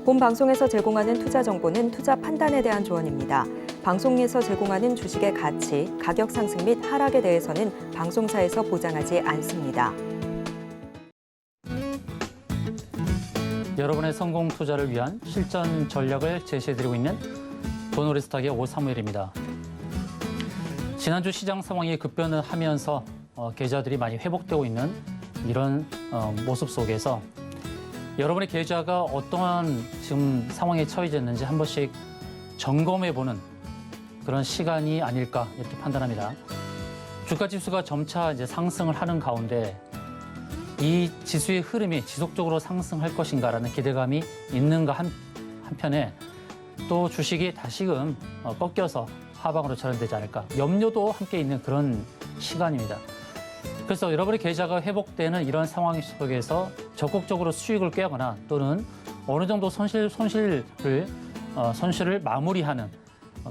본 방송에서 제공하는 투자 정보는 투자 판단에 대한 조언입니다. 방송에서 제공하는 주식의 가치, 가격 상승 및 하락에 대해서는 방송사에서 보장하지 않습니다. 여러분의 성공 투자를 위한 실전 전략을 제시해드리고 있는 도노리스탁의 오사무엘입니다. 지난주 시장 상황이 급변을 하면서 계좌들이 많이 회복되고 있는 이런 모습 속에서 여러분의 계좌가 어떠한 지금 상황에 처해져 있는지 한 번씩 점검해보는 그런 시간이 아닐까 이렇게 판단합니다. 주가 지수가 점차 이제 상승을 하는 가운데 이 지수의 흐름이 지속적으로 상승할 것인가라는 기대감이 있는가 한편에 또 주식이 다시금 꺾여서 하방으로 전환되지 않을까 염려도 함께 있는 그런 시간입니다. 그래서 여러분의 계좌가 회복되는 이런 상황 속에서 적극적으로 수익을 꾀거나 또는 어느 정도 손실을 마무리하는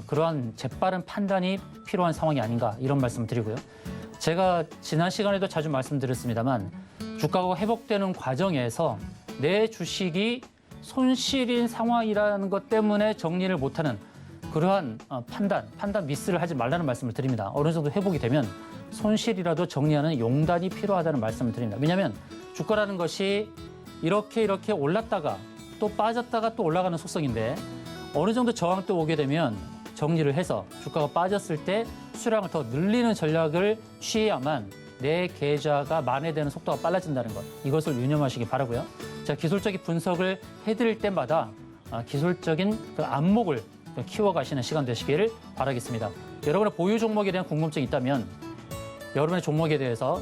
그러한 재빠른 판단이 필요한 상황이 아닌가 이런 말씀을 드리고요. 제가 지난 시간에도 자주 말씀드렸습니다만 주가가 회복되는 과정에서 내 주식이 손실인 상황이라는 것 때문에 정리를 못하는 그러한 판단 미스를 하지 말라는 말씀을 드립니다. 어느 정도 회복이 되면 손실이라도 정리하는 용단이 필요하다는 말씀을 드립니다. 왜냐하면 주가라는 것이 이렇게 올랐다가 또 빠졌다가 또 올라가는 속성인데 어느 정도 저항 때 오게 되면 정리를 해서 주가가 빠졌을 때 수량을 더 늘리는 전략을 취해야만 내 계좌가 만회되는 속도가 빨라진다는 것. 이것을 유념하시기 바라고요. 자, 기술적인 분석을 해드릴 때마다 기술적인 그 안목을 키워가시는 시간 되시기를 바라겠습니다. 여러분의 보유 종목에 대한 궁금증이 있다면 여러분의 종목에 대해서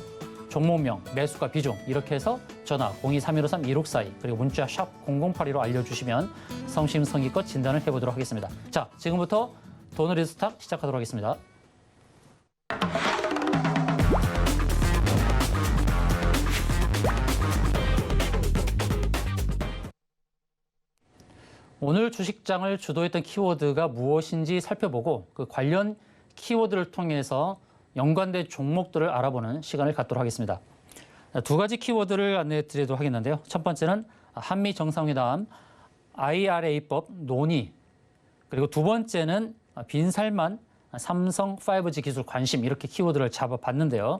종목명, 매수가 비중 이렇게 해서 전화 023153-1642 그리고 문자 샵 0082로 알려주시면 성심성의껏 진단을 해보도록 하겠습니다. 자, 지금부터 도노리스탁 시작하도록 하겠습니다. 오늘 주식장을 주도했던 키워드가 무엇인지 살펴보고 그 관련 키워드를 통해서 연관된 종목들을 알아보는 시간을 갖도록 하겠습니다. 두 가지 키워드를 안내해 드리도록 하겠는데요. 첫 번째는 한미 정상회담, IRA법 논의, 그리고 두 번째는 빈살만 삼성 5G 기술 관심 이렇게 키워드를 잡아봤는데요.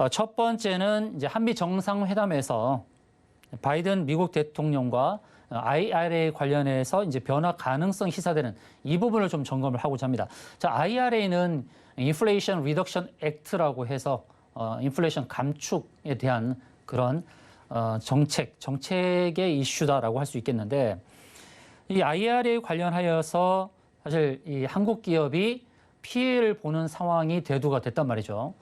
첫 번째는 이제 한미 정상회담에서 바이든 미국 대통령과 IRA 관련해서 이제 변화 가능성 시사되는 이 부분을 좀 점검을 하고자 합니다. 자, IRA는 인플레이션 리덕션 액트라고 해서 인플레이션 감축에 대한 그런 정책의 이슈다라고 할 수 있겠는데 이 IRA 관련하여서 사실 이 한국 기업이 피해를 보는 상황이 대두가 됐단 말이죠.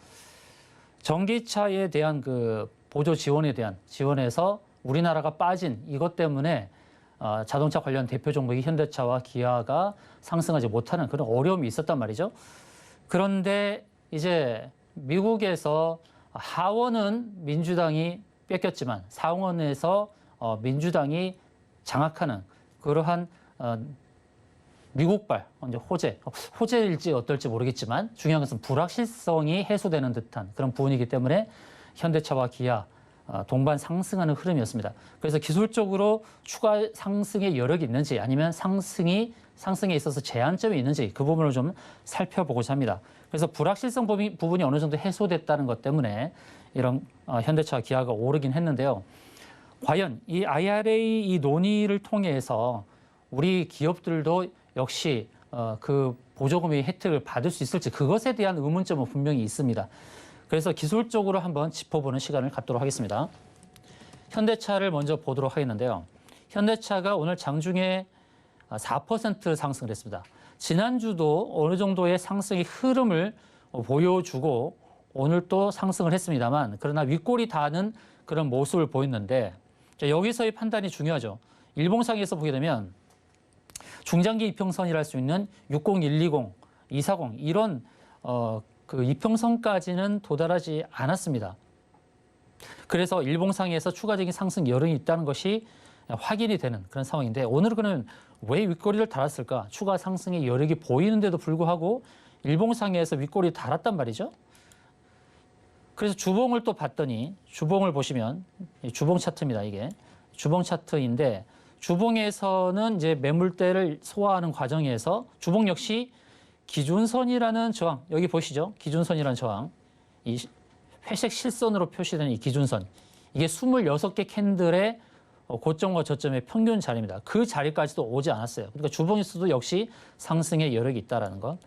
전기차에 대한 그 보조 지원에서 우리나라가 빠진 이것 때문에 자동차 관련 대표 종목이 현대차와 기아가 상승하지 못하는 그런 어려움이 있었단 말이죠. 그런데 이제 미국에서 하원은 민주당이 뺏겼지만 상원에서 민주당이 장악하는 그러한 미국발 이제 호재일지 어떨지 모르겠지만 중요한 것은 불확실성이 해소되는 듯한 그런 부분이기 때문에 현대차와 기아 동반 상승하는 흐름이었습니다. 그래서 기술적으로 추가 상승의 여력이 있는지 아니면 상승에 있어서 제한점이 있는지 그 부분을 좀 살펴보고자 합니다. 그래서 불확실성 부분이 어느 정도 해소됐다는 것 때문에 이런 현대차와 기아가 오르긴 했는데요. 과연 이 IRA 이 논의를 통해서 우리 기업들도 역시 그 보조금의 혜택을 받을 수 있을지 그것에 대한 의문점은 분명히 있습니다. 그래서 기술적으로 한번 짚어보는 시간을 갖도록 하겠습니다. 현대차를 먼저 보도록 하겠는데요. 현대차가 오늘 장중에 4% 상승을 했습니다. 지난주도 어느 정도의 상승의 흐름을 보여주고 오늘 또 상승을 했습니다만 그러나 윗골이 닿는 그런 모습을 보였는데 여기서의 판단이 중요하죠. 일봉상에서 보게 되면 중장기 이평선이라 할 수 있는 60120, 240 이런 그 이평선까지는 도달하지 않았습니다. 그래서 일봉상에서 추가적인 상승 여론이 있다는 것이 확인이 되는 그런 상황인데 오늘은 그러면 왜 윗꼬리를 달았을까? 추가 상승의 여력이 보이는데도 불구하고 일봉상에서 윗꼬리 달았단 말이죠. 그래서 주봉을 또 봤더니 주봉을 보시면 주봉 차트입니다. 이게 주봉 차트인데 주봉에서는 이제 매물대를 소화하는 과정에서 주봉 역시 기준선이라는 저항, 여기 보시죠. 기준선이라는 저항. 이 회색 실선으로 표시되는 이 기준선. 이게 26개 캔들의 고점과 저점의 평균 자리입니다. 그 자리까지도 오지 않았어요. 그러니까 주봉에서도 역시 상승의 여력이 있다라는 것.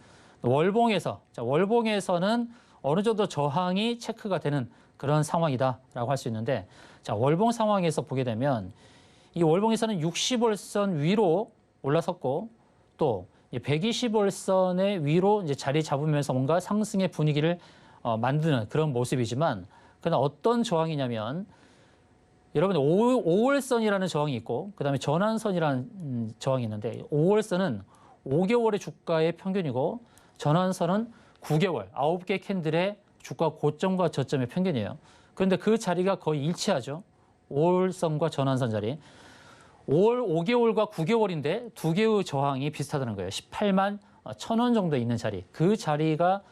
월봉에서는 어느 정도 저항이 체크가 되는 그런 상황이다라고 할 수 있는데, 자, 월봉 상황에서 보게 되면 이 월봉에서는 60월선 위로 올라섰고 또 120월선의 위로 이제 자리 잡으면서 뭔가 상승의 분위기를 만드는 그런 모습이지만, 그러나 어떤 저항이냐면 여러분 5월선이라는 저항이 있고 그다음에 전환선이라는 저항이 있는데 5월선은 5개월의 주가의 평균이고 전환선은 9개월 9개 캔들의 주가 고점과 저점의 평균이에요. 그런데 그 자리가 거의 일치하죠. 5월선과 전환선 자리. 5개월과 9개월인데 두 개의 저항이 비슷하다는 거예요. 18만 1,000원 정도 있는 자리. 그 자리가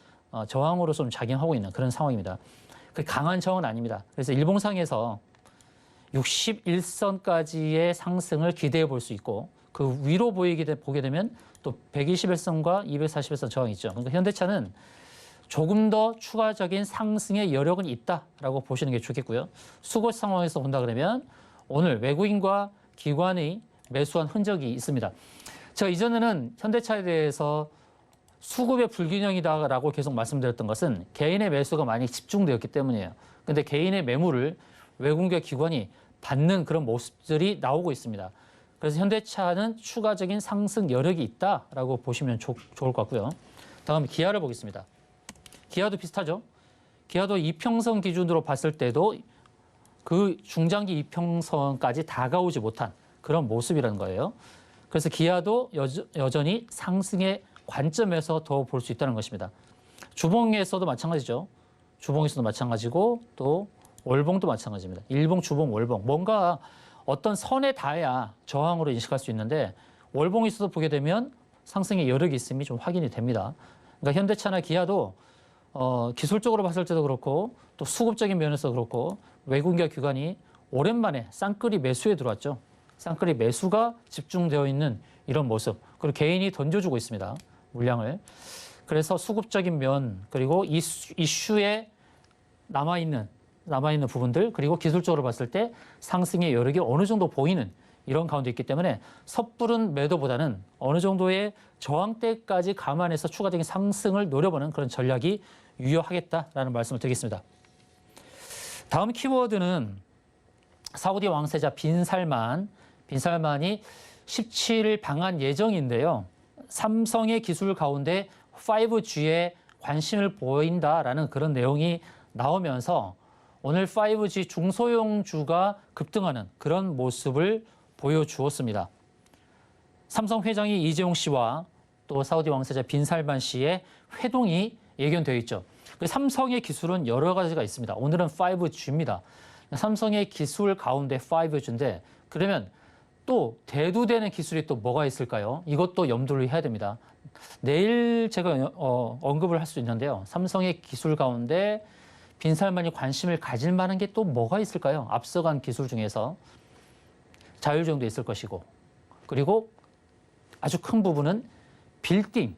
저항으로 좀 작용하고 있는 그런 상황입니다. 그 강한 저항은 아닙니다. 그래서 일봉상에서 61선까지의 상승을 기대해 볼 수 있고 그 위로 보게 되면 또 121선과 241선 저항이 있죠. 그러니까 현대차는 조금 더 추가적인 상승의 여력은 있다라고 보시는 게 좋겠고요. 수급 상황에서 본다 그러면 오늘 외국인과 기관이 매수한 흔적이 있습니다. 제가 이전에는 현대차에 대해서 수급의 불균형이다라고 계속 말씀드렸던 것은 개인의 매수가 많이 집중되었기 때문이에요. 그런데 개인의 매물을 외국인과 기관이 받는 그런 모습들이 나오고 있습니다. 그래서 현대차는 추가적인 상승 여력이 있다라고 보시면 좋을 것 같고요. 다음 기아를 보겠습니다. 기아도 비슷하죠. 기아도 이평선 기준으로 봤을 때도 그 중장기 이평선까지 다가오지 못한 그런 모습이라는 거예요. 그래서 기아도 여전히 상승의 관점에서 더 볼 수 있다는 것입니다. 주봉에서도 마찬가지죠. 주봉에서도 마찬가지고 또 월봉도 마찬가지입니다. 일봉, 주봉, 월봉. 뭔가 어떤 선에 닿아야 저항으로 인식할 수 있는데 월봉에서도 보게 되면 상승의 여력이 있음이 좀 확인이 됩니다. 그러니까 현대차나 기아도 기술적으로 봤을 때도 그렇고 또 수급적인 면에서 그렇고 외국인과 기관이 오랜만에 쌍끌이 매수에 들어왔죠. 쌍끌이 매수가 집중되어 있는 이런 모습. 그리고 개인이 던져주고 있습니다. 물량을. 그래서 수급적인 면 그리고 이슈에 남아있는 부분들 그리고 기술적으로 봤을 때 상승의 여력이 어느 정도 보이는 이런 가운데 있기 때문에 섣부른 매도보다는 어느 정도의 저항대까지 감안해서 추가적인 상승을 노려보는 그런 전략이 유효하겠다라는 말씀을 드리겠습니다. 다음 키워드는 사우디 왕세자 빈살만이 17일 방한 예정인데요. 삼성의 기술 가운데 5G에 관심을 보인다라는 그런 내용이 나오면서 오늘 5G 중소형주가 급등하는 그런 모습을 보여주었습니다. 삼성 회장이 이재용 씨와 또 사우디 왕세자 빈살만 씨의 회동이 예견되어 있죠. 삼성의 기술은 여러 가지가 있습니다. 오늘은 5G입니다. 삼성의 기술 가운데 5G인데 그러면 또 대두되는 기술이 또 뭐가 있을까요? 이것도 염두를 해야 됩니다. 내일 제가 언급을 할 수 있는데요. 삼성의 기술 가운데 빈살만이 관심을 가질 만한 게 또 뭐가 있을까요? 앞서간 기술 중에서 자율주행도 있을 것이고 그리고 아주 큰 부분은 빌딩,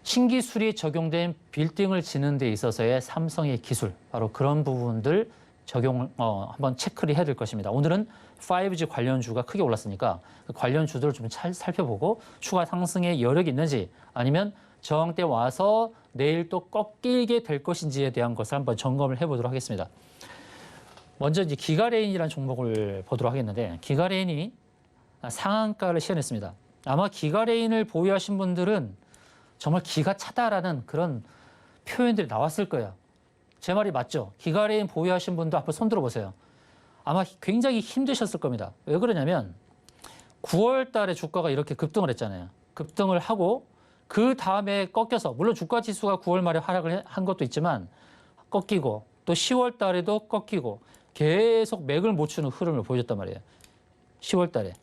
신기술이 적용된 빌딩을 짓는 데 있어서의 삼성의 기술, 바로 그런 부분들 한번 체크를 해야 될 것입니다. 오늘은 5G 관련주가 크게 올랐으니까 그 관련주들을 좀 살펴보고 추가 상승의 여력이 있는지 아니면 저항대 와서 내일 또 꺾이게 될 것인지에 대한 것을 한번 점검을 해보도록 하겠습니다. 먼저 이제 기가레인이라는 종목을 보도록 하겠는데 기가레인이 상한가를 시현했습니다. 아마 기가레인을 보유하신 분들은 정말 기가 차다라는 그런 표현들이 나왔을 거예요. 제 말이 맞죠? 기가레인 보유하신 분도 한번 손 들어보세요. 아마 굉장히 힘드셨을 겁니다. 왜 그러냐면 9월 달에 주가가 이렇게 급등을 했잖아요. 급등을 하고 그 다음에 꺾여서 물론 주가 지수가 9월 말에 하락을 한 것도 있지만 꺾이고 또 10월 달에도 꺾이고 계속 맥을 못 추는 흐름을 보여줬단 말이에요. 10월 달에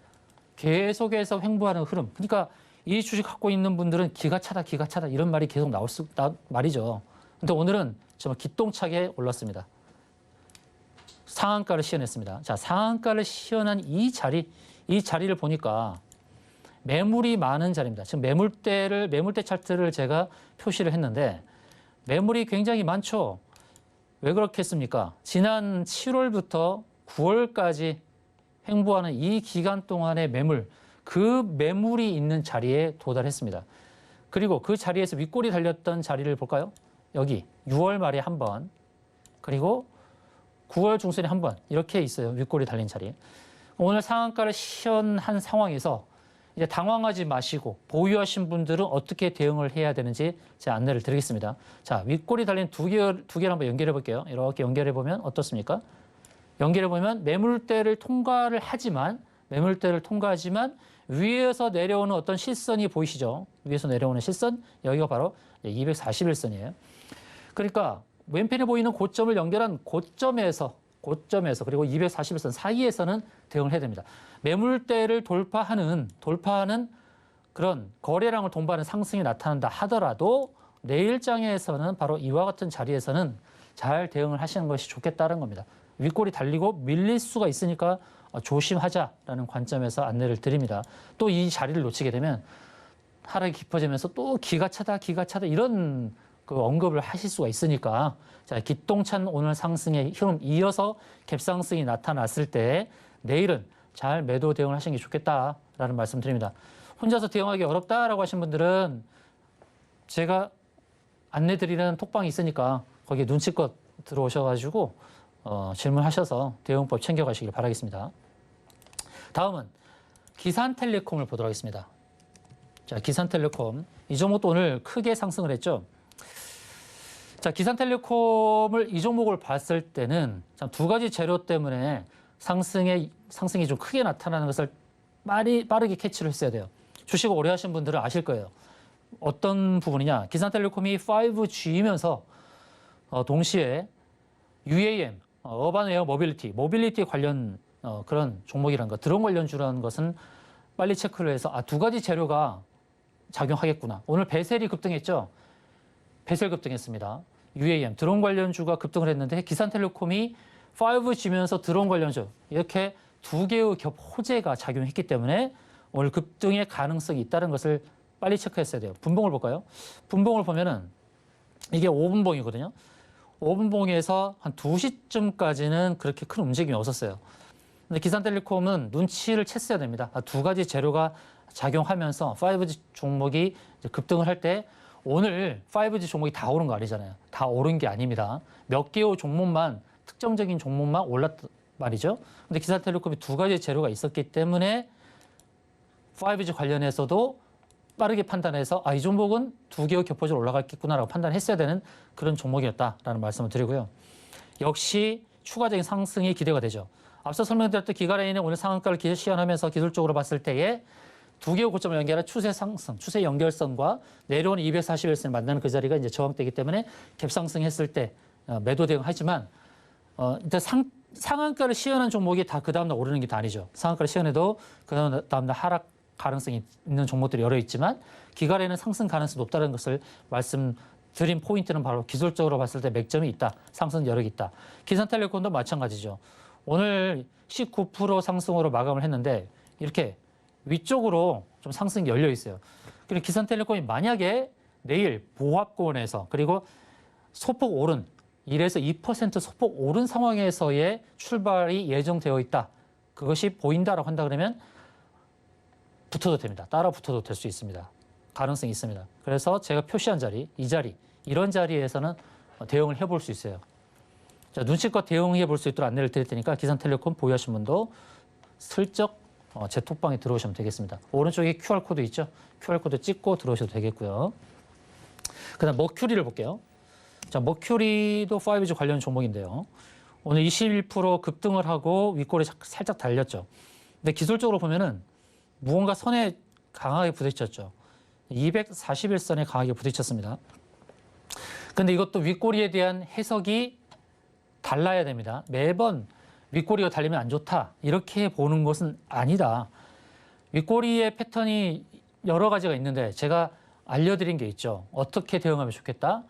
계속해서 횡보하는 흐름. 그러니까 이 주식 갖고 있는 분들은 기가 차다 이런 말이 계속 나올 말이죠. 근데 오늘은 정말 기똥차게 올랐습니다. 상한가를 시연했습니다. 자, 상한가를 시연한 이 자리를 보니까 매물이 많은 자리입니다. 지금 매물대 차트를 제가 표시를 했는데 매물이 굉장히 많죠. 왜 그렇겠습니까? 지난 7월부터 9월까지 횡보하는 이 기간 동안의 매물, 그 매물이 있는 자리에 도달했습니다. 그리고 그 자리에서 윗골이 달렸던 자리를 볼까요? 여기 6월 말에 한 번, 그리고 9월 중순에 한 번 이렇게 있어요. 윗골이 달린 자리. 오늘 상한가를 시연한 상황에서 이제 당황하지 마시고 보유하신 분들은 어떻게 대응을 해야 되는지 제가 안내를 드리겠습니다. 자, 윗골이 달린 두 개를 한번 연결해 볼게요. 이렇게 연결해 보면 어떻습니까? 연결해 보면 매물대를 통과하지만 위에서 내려오는 어떤 실선이 보이시죠? 위에서 내려오는 실선, 여기가 바로 241선이에요. 그러니까 왼편에 보이는 고점을 연결한 고점에서 그리고 241선 사이에서는 대응을 해야 됩니다. 매물대를 돌파하는 그런 거래량을 동반하는 상승이 나타난다 하더라도 내일장에서는 바로 이와 같은 자리에서는 잘 대응을 하시는 것이 좋겠다는 겁니다. 윗골이 달리고 밀릴 수가 있으니까 조심하자라는 관점에서 안내를 드립니다. 또 이 자리를 놓치게 되면 하락이 깊어지면서 또 기가 차다 이런 그 언급을 하실 수가 있으니까 자, 기똥찬 오늘 상승의 흐름 이어서 갭상승이 나타났을 때 내일은 잘 매도 대응을 하시는 게 좋겠다라는 말씀 드립니다. 혼자서 대응하기 어렵다라고 하신 분들은 제가 안내 드리는 톡방이 있으니까 거기에 눈치껏 들어오셔가지고 질문하셔서 대응법 챙겨가시길 바라겠습니다. 다음은 기산텔레콤을 보도록 하겠습니다. 자, 기산텔레콤 이 종목도 오늘 크게 상승을 했죠. 자, 기산텔레콤을 이 종목을 봤을 때는 참 두 가지 재료 때문에 상승이 좀 크게 나타나는 것을 빠르게 캐치를 했어야 돼요. 주식을 오래 하신 분들은 아실 거예요. 어떤 부분이냐? 기산텔레콤이 5G이면서 동시에 UAM, 어반 에어 모빌리티 관련 그런 종목이라는 것, 드론 관련주라는 것은 빨리 체크를 해서 두 가지 재료가 작용하겠구나. 오늘 배셀이 급등했죠. 배셀 급등했습니다. UAM, 드론 관련주가 급등을 했는데 기산텔레콤이 5G면서 드론 관련주 이렇게 두 개의 겹 호재가 작용했기 때문에 오늘 급등의 가능성이 있다는 것을 빨리 체크했어야 돼요. 분봉을 볼까요? 분봉을 보면은 이게 5분봉이거든요. 5분봉에서 한 2시쯤까지는 그렇게 큰 움직임이 없었어요. 근데 기산텔레콤은 눈치를 챘어야 됩니다. 두 가지 재료가 작용하면서 5G 종목이 급등을 할 때 오늘 5G 종목이 다 오른 거 아니잖아요. 다 오른 게 아닙니다. 몇 개의 종목만 특정적인 종목만 올랐단 말이죠. 근데 기산텔레콤이 두 가지 재료가 있었기 때문에 5G 관련해서도 빠르게 판단해서 이 종목은 두 개의 겹포지로 올라갔겠구나라고 판단했어야 되는 그런 종목이었다라는 말씀을 드리고요. 역시 추가적인 상승이 기대가 되죠. 앞서 설명드렸던 기가라인은 오늘 상한가를 시연하면서 기술적으로 봤을 때에 두 개의 고점을 연결한 추세 상승, 추세 연결선과 내려오는 241선을 만나는 그 자리가 이제 저항되기 때문에 갭상승했을 때 매도 대응하지만 일단 상한가를 시연한 종목이 다 그 다음날 오르는 게 다 아니죠. 상한가를 시연해도 그 다음날 하락 가능성이 있는 종목들이 여러 있지만 기간에는 상승 가능성이 높다는 것을 말씀드린 포인트는 바로 기술적으로 봤을 때 맥점이 있다. 상승 여력이 있다. 기산텔레콤도 마찬가지죠. 오늘 19% 상승으로 마감을 했는데 이렇게 위쪽으로 좀 상승이 열려 있어요. 그리고 기산텔레콤이 만약에 내일 보합권에서 그리고 소폭 오른 1에서 2% 소폭 오른 상황에서의 출발이 예정되어 있다. 그것이 보인다라고 한다 그러면 붙어도 됩니다. 따라 붙어도 될 수 있습니다. 가능성이 있습니다. 그래서 제가 표시한 자리, 이 자리, 이런 자리에서는 대응을 해볼 수 있어요. 자, 눈치껏 대응해 볼 수 있도록 안내를 드릴 테니까 기산텔레콤 보유하신 분도 슬쩍 제 톡방에 들어오시면 되겠습니다. 오른쪽에 QR코드 있죠? QR코드 찍고 들어오셔도 되겠고요. 그 다음 머큐리를 볼게요. 자, 머큐리도 5G 관련 종목인데요. 오늘 21% 급등을 하고 윗골이 살짝 달렸죠. 근데 기술적으로 보면은 무언가 선에 강하게 부딪혔죠. 241선에 강하게 부딪혔습니다. 근데 이것도 윗꼬리에 대한 해석이 달라야 됩니다. 매번 윗꼬리가 달리면 안 좋다 이렇게 보는 것은 아니다. 윗꼬리의 패턴이 여러 가지가 있는데 제가 알려드린 게 있죠. 어떻게 대응하면 좋겠다.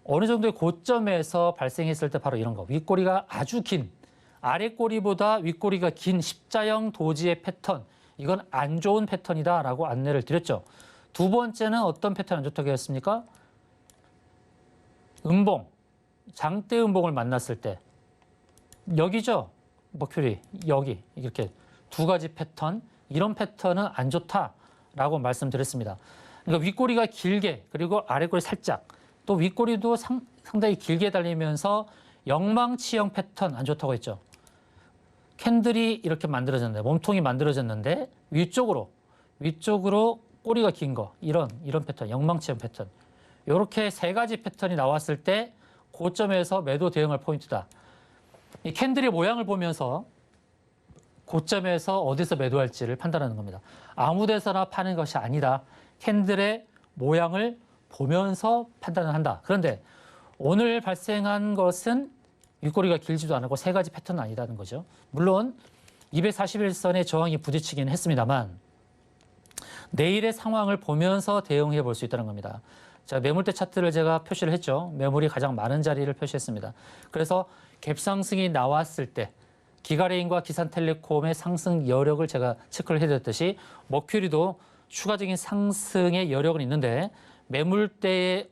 어느 정도의 고점에서 발생했을 때 바로 이런 거. 윗꼬리가 아주 긴 아래 꼬리보다 윗꼬리가 긴 십자형 도지의 패턴, 이건 안 좋은 패턴이다라고 안내를 드렸죠. 두 번째는 어떤 패턴 안 좋다고 했습니까? 음봉, 장대 음봉을 만났을 때 여기죠. 머큐리, 여기 이렇게 두 가지 패턴, 이런 패턴은 안 좋다라고 말씀드렸습니다. 그러니까 윗꼬리가 길게 그리고 아래꼬리 살짝, 또 윗꼬리도 상당히 길게 달리면서 영망치형 패턴 안 좋다고 했죠. 캔들이 이렇게 만들어졌는데, 몸통이 만들어졌는데 위쪽으로 꼬리가 긴 거, 이런 패턴, 영망치형 패턴. 이렇게 세 가지 패턴이 나왔을 때 고점에서 매도 대응할 포인트다. 이 캔들의 모양을 보면서 고점에서 어디서 매도할지를 판단하는 겁니다. 아무 데서나 파는 것이 아니다. 캔들의 모양을 보면서 판단을 한다. 그런데 오늘 발생한 것은 윗꼬리가 길지도 않고 세 가지 패턴은 아니다는 거죠. 물론 241선의 저항이 부딪히긴 했습니다만 내일의 상황을 보면서 대응해 볼 수 있다는 겁니다. 자, 매물대 차트를 제가 표시를 했죠. 매물이 가장 많은 자리를 표시했습니다. 그래서 갭상승이 나왔을 때 기가레인과 기산텔레콤의 상승 여력을 제가 체크를 해드렸듯이 머큐리도 추가적인 상승의 여력은 있는데 매물대에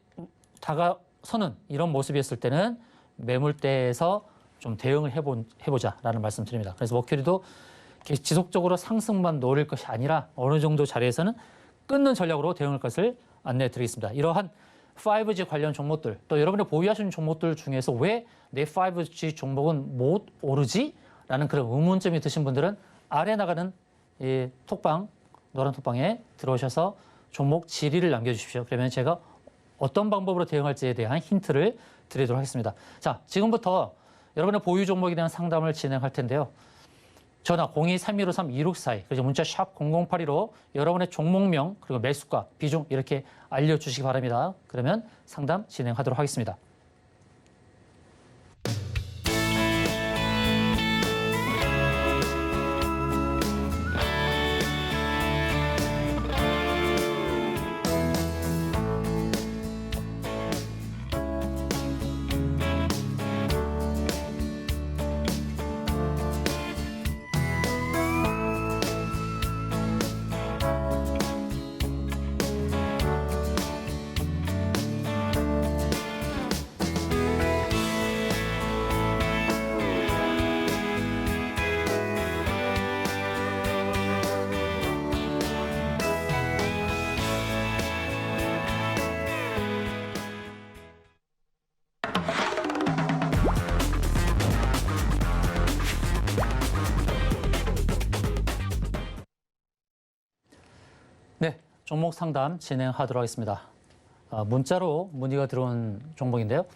다가서는 이런 모습이었을 때는 매물대에서 좀 대응을 해보자라는 말씀 드립니다. 그래서 머큐리도 지속적으로 상승만 노릴 것이 아니라 어느 정도 자리에서는 끊는 전략으로 대응할 것을 안내해 드리겠습니다. 이러한 5G 관련 종목들, 또 여러분이 보유하시는 종목들 중에서 왜 내 5G 종목은 못 오르지? 라는 그런 의문점이 드신 분들은 아래 나가는 이 톡방, 노란 톡방에 들어오셔서 종목 질의를 남겨주십시오. 그러면 제가 어떤 방법으로 대응할지에 대한 힌트를 드리도록 하겠습니다. 자, 지금부터 여러분의 보유 종목에 대한 상담을 진행할 텐데요. 전화 02-3153-2642, 그리고 문자 샵 0082로 여러분의 종목명 그리고 매수가, 비중 이렇게 알려주시기 바랍니다. 그러면 상담 진행하도록 하겠습니다. 네, 종목 상담 진행하도록 하겠습니다. 문자로 문의가 들어온 종목인데요.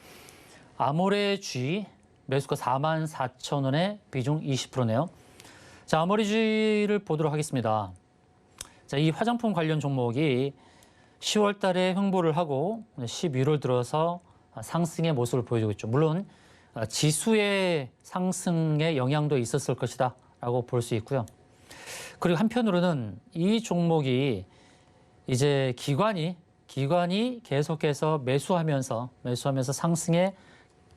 아모레G 매수가 44,000원에 비중 20%네요. 자, 아모레G를 보도록 하겠습니다. 자, 이 화장품 관련 종목이 10월 달에 횡보를 하고 11월 들어서 상승의 모습을 보여주고 있죠. 물론 지수의 상승에 영향도 있었을 것이다 라고 볼 수 있고요. 그리고 한편으로는 이 종목이 이제 기관이 계속해서 매수하면서 상승의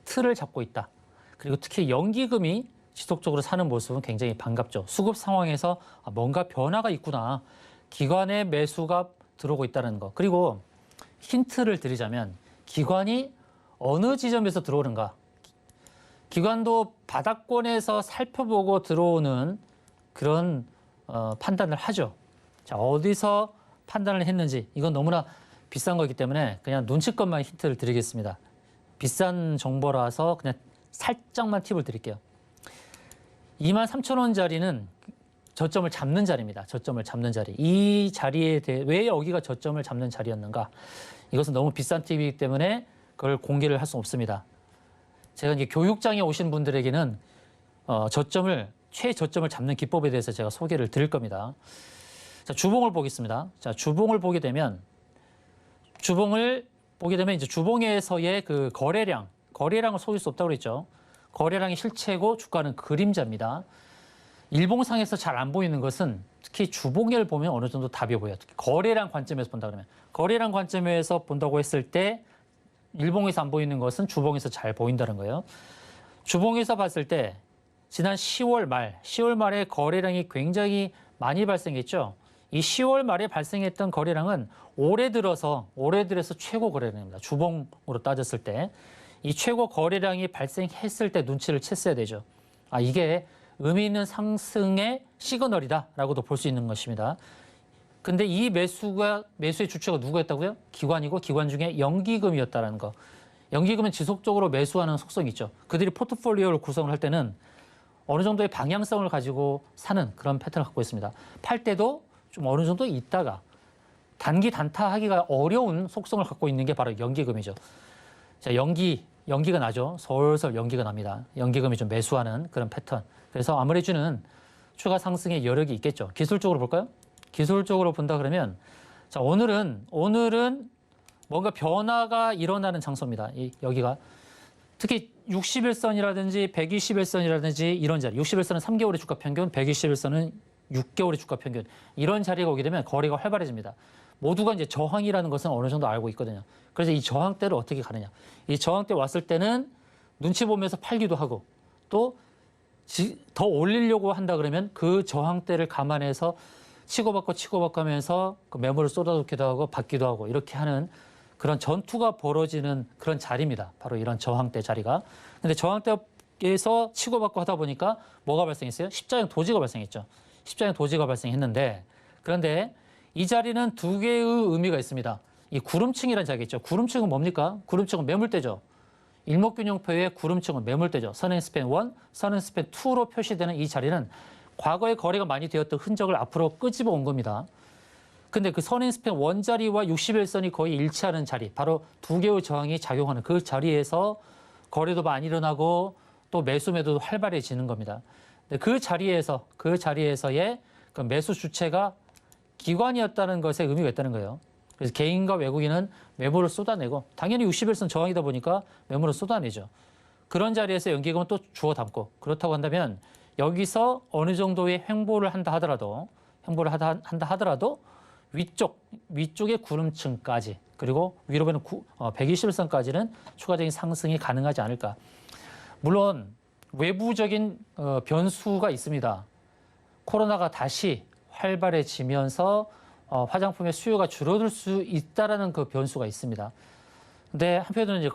틀을 잡고 있다. 그리고 특히 연기금이 지속적으로 사는 모습은 굉장히 반갑죠. 수급 상황에서 뭔가 변화가 있구나. 기관의 매수가 들어오고 있다는 거. 그리고 힌트를 드리자면 기관이 어느 지점에서 들어오는가. 기관도 바닥권에서 살펴보고 들어오는 그런 판단을 하죠. 자, 어디서 판단을 했는지 이건 너무나 비싼 거기 때문에 그냥 눈치껏만 힌트를 드리겠습니다. 비싼 정보라서 그냥 살짝만 팁을 드릴게요. 23,000원짜리는 저점을 잡는 자리입니다. 저점을 잡는 자리. 이 자리에 대해 왜 여기가 저점을 잡는 자리였는가? 이것은 너무 비싼 팁이기 때문에 그걸 공개를 할 수 없습니다. 제가 이제 교육장에 오신 분들에게는 최저점을 잡는 기법에 대해서 제가 소개를 드릴 겁니다. 자, 주봉을 보겠습니다. 자, 주봉을 보게 되면 이제 주봉에서의 그 거래량을 속일 수 없다고 그랬죠. 거래량이 실체고 주가는 그림자입니다. 일봉상에서 잘 안 보이는 것은 특히 주봉을 보면 어느 정도 답이 보여요. 특히 거래량 관점에서 본다 그러면 거래량 관점에서 본다고 했을 때 일봉에서 안 보이는 것은 주봉에서 잘 보인다는 거예요. 주봉에서 봤을 때 지난 10월 말에 거래량이 굉장히 많이 발생했죠. 이 10월 말에 발생했던 거래량은 올해 들어서 최고 거래량입니다. 주봉으로 따졌을 때 이 최고 거래량이 발생했을 때 눈치를 챘어야 되죠. 아, 이게 의미 있는 상승의 시그널이다라고도 볼 수 있는 것입니다. 근데 이 매수의 주체가 누구였다고요? 기관이고 기관 중에 연기금이었다라는 거. 연기금은 지속적으로 매수하는 속성이 있죠. 그들이 포트폴리오를 구성을 할 때는 어느 정도의 방향성을 가지고 사는 그런 패턴을 갖고 있습니다. 팔 때도 좀 어느 정도 있다가 단기 단타하기가 어려운 속성을 갖고 있는 게 바로 연기금이죠. 자, 연기가 나죠. 솔솔 연기가 납니다. 연기금이 좀 매수하는 그런 패턴. 그래서 아무래주는 추가 상승의 여력이 있겠죠. 기술적으로 볼까요? 기술적으로 본다 그러면 자, 오늘은 뭔가 변화가 일어나는 장소입니다. 여기가 특히 60일선이라든지 120일선이라든지 이런 자리, 60일선은 3개월의 주가 평균, 120일선은 6개월의 주가 평균 이런 자리가 오게 되면 거래가 활발해집니다. 모두가 이제 저항이라는 것은 어느 정도 알고 있거든요. 그래서 이 저항대를 어떻게 가느냐. 이 저항대 왔을 때는 눈치 보면서 팔기도 하고 또 더 올리려고 한다 그러면 그 저항대를 감안해서 치고받고 하면서 그 매물을 쏟아붓기도 하고 받기도 하고 이렇게 하는 그런 전투가 벌어지는 그런 자리입니다. 바로 이런 저항대 자리가. 근데 저항대에서 치고받고 하다 보니까 뭐가 발생했어요? 십자형 도지가 발생했죠. 십자형 도지가 발생했는데 그런데 이 자리는 두 개의 의미가 있습니다. 이 구름층이라는 자리가 있죠. 구름층은 뭡니까? 구름층은 매물대죠. 일목균형표의 구름층은 매물대죠. 선행스팬 1, 선행스팬 2로 표시되는 이 자리는 과거에 거래가 많이 되었던 흔적을 앞으로 끄집어 온 겁니다. 근데 그 선행스팬 1 자리와 60일선이 거의 일치하는 자리, 바로 두 개의 저항이 작용하는 그 자리에서 거래도 많이 일어나고 또 매수 매도도 활발해지는 겁니다. 근데 그 자리에서의 그 매수 주체가 기관이었다는 것에 의미가 있다는 거예요. 그래서 개인과 외국인은 매물을 쏟아내고 당연히 60일선 저항이다 보니까 매물을 쏟아내죠. 그런 자리에서 연기금은 또 주워 담고 그렇다고 한다면 여기서 어느 정도의 횡보를 한다 하더라도 위쪽의 구름층까지 그리고 위로 보는 120일선까지는 추가적인 상승이 가능하지 않을까. 물론 외부적인 변수가 있습니다. 코로나가 다시 활발해지면서 화장품의 수요가 줄어들 수 있다라는 그 변수가 있습니다. 근데 한편으로는 이제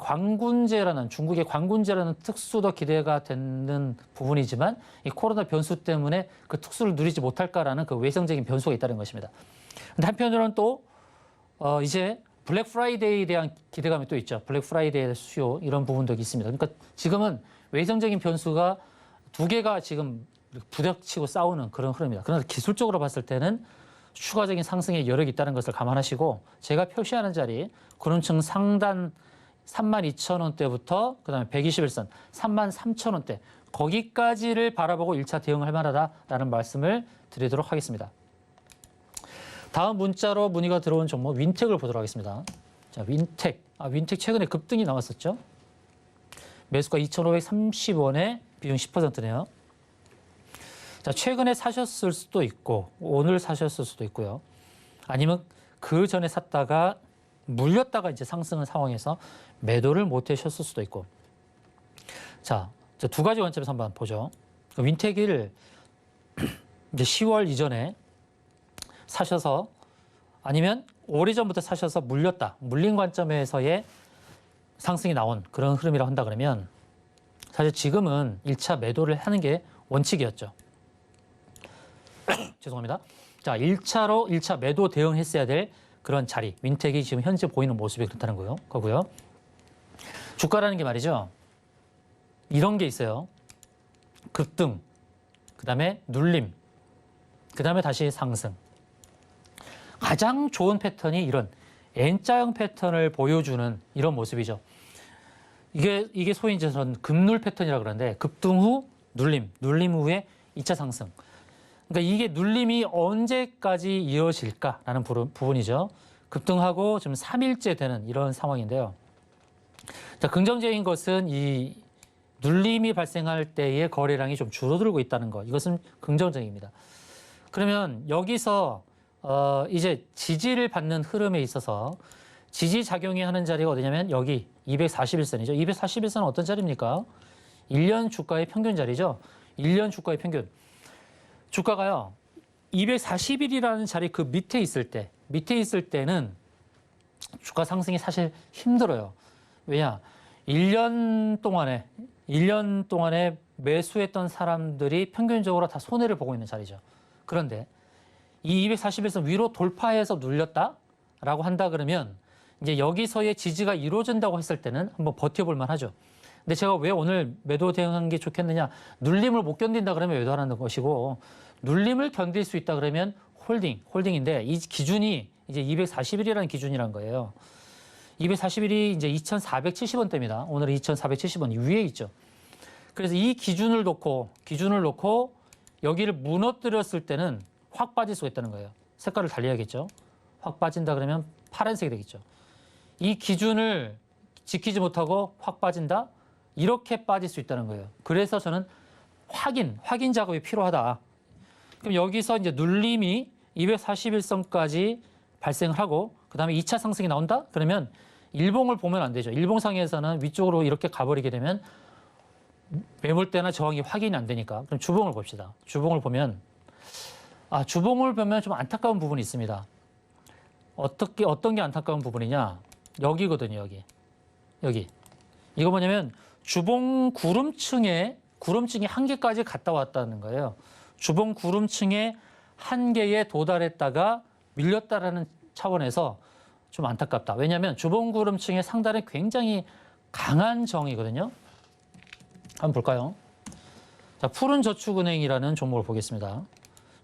중국의 관군제라는 특수도 기대가 되는 부분이지만 이 코로나 변수 때문에 그 특수를 누리지 못할까라는 그 외성적인 변수가 있다는 것입니다. 근데 한편으로는 또 이제 블랙 프라이데이에 대한 기대감이 또 있죠. 블랙 프라이데이의 수요 이런 부분도 있습니다. 그러니까 지금은 외성적인 변수가 두 개가 지금 부닥치고 싸우는 그런 흐름입니다. 그러나 기술적으로 봤을 때는 추가적인 상승의 여력이 있다는 것을 감안하시고 제가 표시하는 자리 구름층 상단 32,000원대부터 그다음에 121선 33,000원대 거기까지를 바라보고 1차 대응할 만하다라는 말씀을 드리도록 하겠습니다. 다음 문자로 문의가 들어온 종목 윈텍을 보도록 하겠습니다. 자, 윈텍 최근에 급등이 나왔었죠. 매수가 2,530원에 비중 10%네요. 자, 최근에 사셨을 수도 있고 오늘 사셨을 수도 있고요. 아니면 그 전에 샀다가 물렸다가 이제 상승한 상황에서 매도를 못 하셨을 수도 있고. 자, 두 가지 관점에서 한번 보죠. 윈텍을 이제 10월 이전에 사셔서 아니면 오래전부터 사셔서 물린 관점에서의 상승이 나온 그런 흐름이라고 한다 그러면 사실 지금은 1차 매도를 하는 게 원칙이었죠. 죄송합니다. 자, 1차 매도 대응했어야 될 그런 자리. 윈텍이 지금 현재 보이는 모습이 그렇다는 거고요. 주가라는 게 말이죠. 이런 게 있어요. 급등, 그다음에 눌림, 그다음에 다시 상승. 가장 좋은 패턴이 이런 N자형 패턴을 보여주는 이런 모습이죠. 이게 소위 이제 저는 급눌 패턴이라고 그러는데 급등 후 눌림 후에 2차 상승. 그러니까 이게 눌림이 언제까지 이어질까라는 부분이죠. 급등하고 지금 3일째 되는 이런 상황인데요. 자, 긍정적인 것은 이 눌림이 발생할 때의 거래량이 좀 줄어들고 있다는 것. 이것은 긍정적입니다. 그러면 여기서 이제 지지를 받는 흐름에 있어서 지지 작용이 하는 자리가 어디냐면 여기 241선이죠. 241선은 어떤 자리입니까? 1년 주가의 평균 자리죠. 1년 주가의 평균. 주가가요. 240일이라는 자리 그 밑에 있을 때는 주가 상승이 사실 힘들어요. 왜냐? 1년 동안에 매수했던 사람들이 평균적으로 다 손해를 보고 있는 자리죠. 그런데 이 241선 위로 돌파해서 눌렸다라고 한다 그러면 이제 여기서의 지지가 이루어진다고 했을 때는 한번 버텨볼 만하죠. 근데 제가 왜 오늘 매도 대응한 게 좋겠느냐? 눌림을 못 견딘다 그러면 매도하는 것이고 눌림을 견딜 수 있다 그러면 홀딩인데 이 기준이 이제 240일이라는 기준이란 거예요. 240일이 이제 2,470원대입니다. 오늘은 2,470원 위에 있죠. 그래서 이 기준을 놓고 여기를 무너뜨렸을 때는 확 빠질 수가 있다는 거예요. 색깔을 달리해야겠죠. 확 빠진다 그러면 파란색이 되겠죠. 이 기준을 지키지 못하고 확 빠진다? 이렇게 빠질 수 있다는 거예요. 그래서 저는 확인 작업이 필요하다. 그럼 여기서 이제 눌림이 241선까지 발생을 하고 그다음에 2차 상승이 나온다? 그러면 일봉을 보면 안 되죠. 일봉상에서는 위쪽으로 이렇게 가버리게 되면 매물대나 저항이 확인이 안 되니까. 그럼 주봉을 봅시다. 주봉을 보면 좀 안타까운 부분이 있습니다. 어떤 게 안타까운 부분이냐? 여기거든요, 여기. 이거 뭐냐면 주봉 구름층의 한계까지 갔다 왔다는 거예요. 주봉 구름층의 한계에 도달했다가 밀렸다라는 차원에서 좀 안타깝다. 왜냐하면 주봉 구름층의 상단에 굉장히 강한 저항이거든요. 한번 볼까요? 자, 푸른저축은행이라는 종목을 보겠습니다.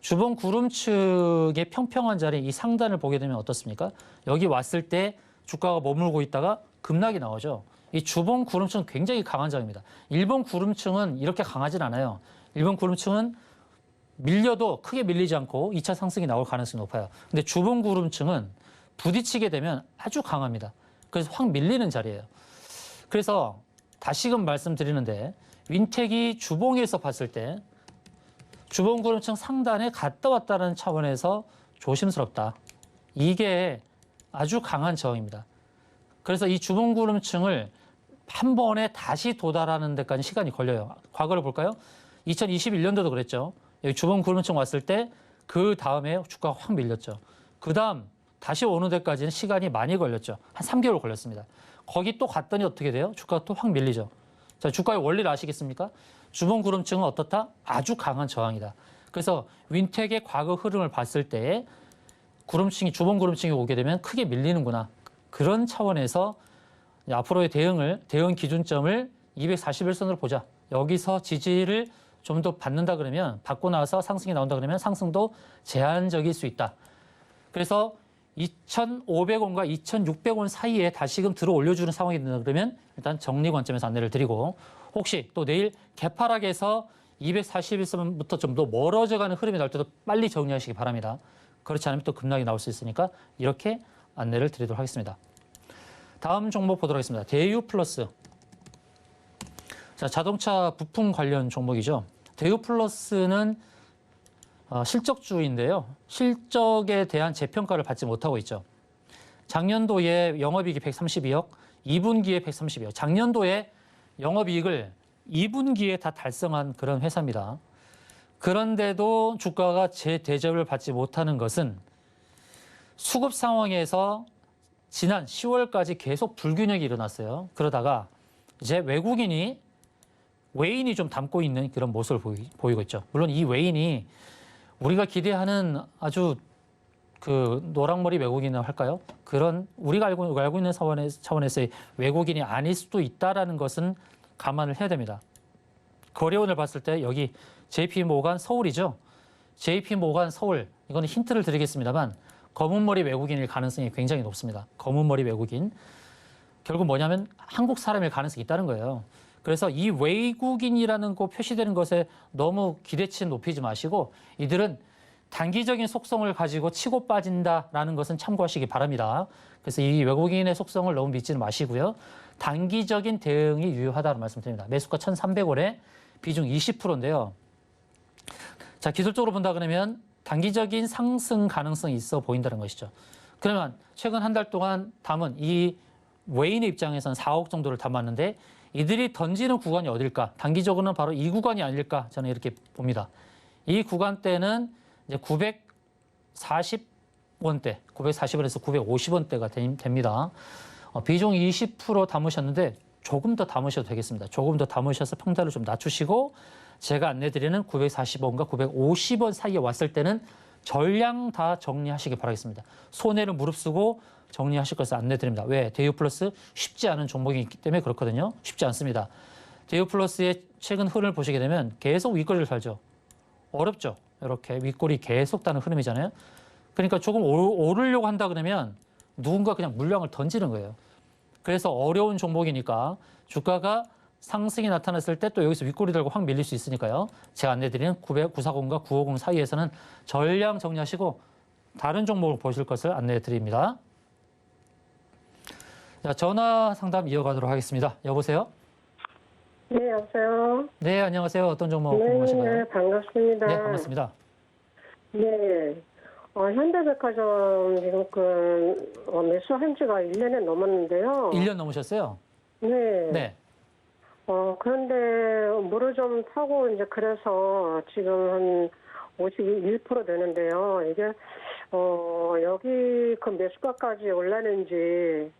주봉 구름층의 평평한 자리, 이 상단을 보게 되면 어떻습니까? 여기 왔을 때 주가가 머물고 있다가 급락이 나오죠. 이 주봉 구름층은 굉장히 강한 저항입니다. 일본 구름층은 이렇게 강하진 않아요. 일본 구름층은 밀려도 크게 밀리지 않고 2차 상승이 나올 가능성이 높아요. 근데 주봉 구름층은 부딪히게 되면 아주 강합니다. 그래서 확 밀리는 자리예요. 그래서 다시금 말씀드리는데 윈텍이 주봉에서 봤을 때 주봉 구름층 상단에 갔다 왔다는 차원에서 조심스럽다. 이게 아주 강한 저항입니다. 그래서 이 주봉 구름층을 한 번에 다시 도달하는 데까지 시간이 걸려요. 과거를 볼까요? 2021년도도 그랬죠. 여기 주봉 구름층 왔을 때 그 다음에 주가가 확 밀렸죠. 그 다음 다시 오는 데까지는 시간이 많이 걸렸죠. 한 3개월 걸렸습니다. 거기 또 갔더니 어떻게 돼요? 주가가 또 확 밀리죠. 자, 주가의 원리를 아시겠습니까? 주봉 구름층은 어떻다? 아주 강한 저항이다. 그래서 윈텍의 과거 흐름을 봤을 때 주봉 구름층이 오게 되면 크게 밀리는구나. 그런 차원에서 앞으로의 대응 기준점을 241선으로 보자. 여기서 지지를 좀 더 받는다 그러면, 받고 나서 상승이 나온다 그러면 상승도 제한적일 수 있다. 그래서 2,500원과 2,600원 사이에 다시금 들어 올려주는 상황이 된다 그러면 일단 정리 관점에서 안내를 드리고, 혹시 또 내일 개파락에서 241선부터 좀 더 멀어져가는 흐름이 나올 때도 빨리 정리하시기 바랍니다. 그렇지 않으면 또 급락이 나올 수 있으니까 이렇게 안내를 드리도록 하겠습니다. 다음 종목 보도록 하겠습니다. 대유플러스. 자, 자동차 부품 관련 종목이죠. 대유플러스는 실적주인데요. 실적에 대한 재평가를 받지 못하고 있죠. 작년도에 영업이익이 132억, 2분기에 132억. 작년도에 영업이익을 2분기에 다 달성한 그런 회사입니다. 그런데도 주가가 재대접을 받지 못하는 것은 수급 상황에서 지난 10월까지 계속 불균형이 일어났어요. 그러다가 이제 외인이 좀 담고 있는 그런 모습을 보이고 있죠. 물론 이 외인이 우리가 기대하는 아주 그 노랑머리 외국인을 할까요? 그런 우리가 알고 있는 차원에서의 외국인이 아닐 수도 있다라는 것은 감안을 해야 됩니다. 거래원을 봤을 때 여기 JP모간 서울이죠. JP모간 서울, 이거는 힌트를 드리겠습니다만 검은머리 외국인일 가능성이 굉장히 높습니다. 검은머리 외국인. 결국 뭐냐면 한국 사람일 가능성이 있다는 거예요. 그래서 이 외국인이라는 거 표시되는 것에 너무 기대치는 높이지 마시고 이들은 단기적인 속성을 가지고 치고 빠진다라는 것은 참고하시기 바랍니다. 그래서 이 외국인의 속성을 너무 믿지는 마시고요. 단기적인 대응이 유효하다고 말씀드립니다. 매수가 1,300원에 비중 20%인데요. 자, 기술적으로 본다 그러면 단기적인 상승 가능성이 있어 보인다는 것이죠. 그러면 최근 한 달 동안 담은 이 외인의 입장에서는 4억 정도를 담았는데 이들이 던지는 구간이 어딜까? 단기적으로는 바로 이 구간이 아닐까? 저는 이렇게 봅니다. 이 구간대는 이제 940원대, 940원에서 950원대가 됩니다. 비중 20% 담으셨는데 조금 더 담으셔도 되겠습니다. 조금 더 담으셔서 평타를 좀 낮추시고 제가 안내드리는 940원과 950원 사이에 왔을 때는 전량 다 정리하시기 바라겠습니다. 손해를 무릅쓰고 정리하실 것을 안내드립니다. 왜? 대우플러스 쉽지 않은 종목이 있기 때문에 그렇거든요. 쉽지 않습니다. 대우플러스의 최근 흐름을 보시게 되면 계속 윗꼬리를 달죠. 어렵죠. 이렇게 윗꼬리 계속 다는 흐름이잖아요. 그러니까 조금 오르려고 한다 그러면 누군가 그냥 물량을 던지는 거예요. 그래서 어려운 종목이니까 주가가 상승이 나타났을 때 또 여기서 윗꼬리 들고 확 밀릴 수 있으니까요. 제가 안내드리는 940과 950 사이에서는 전량 정리하시고 다른 종목을 보실 것을 안내드립니다. 자, 전화 상담 이어가도록 하겠습니다. 여보세요? 네, 여보세요? 네, 안녕하세요. 어떤 종목 네, 궁금하신가요? 네, 반갑습니다. 네, 반갑습니다. 네, 현대백화점 지금 매수한 지가 1년이 넘었는데요. 1년 넘으셨어요? 네. 네. 그런데 물을 좀 타고 이제 그래서 지금 한 51% 되는데요. 이게, 여기 그 매수가까지 올라는지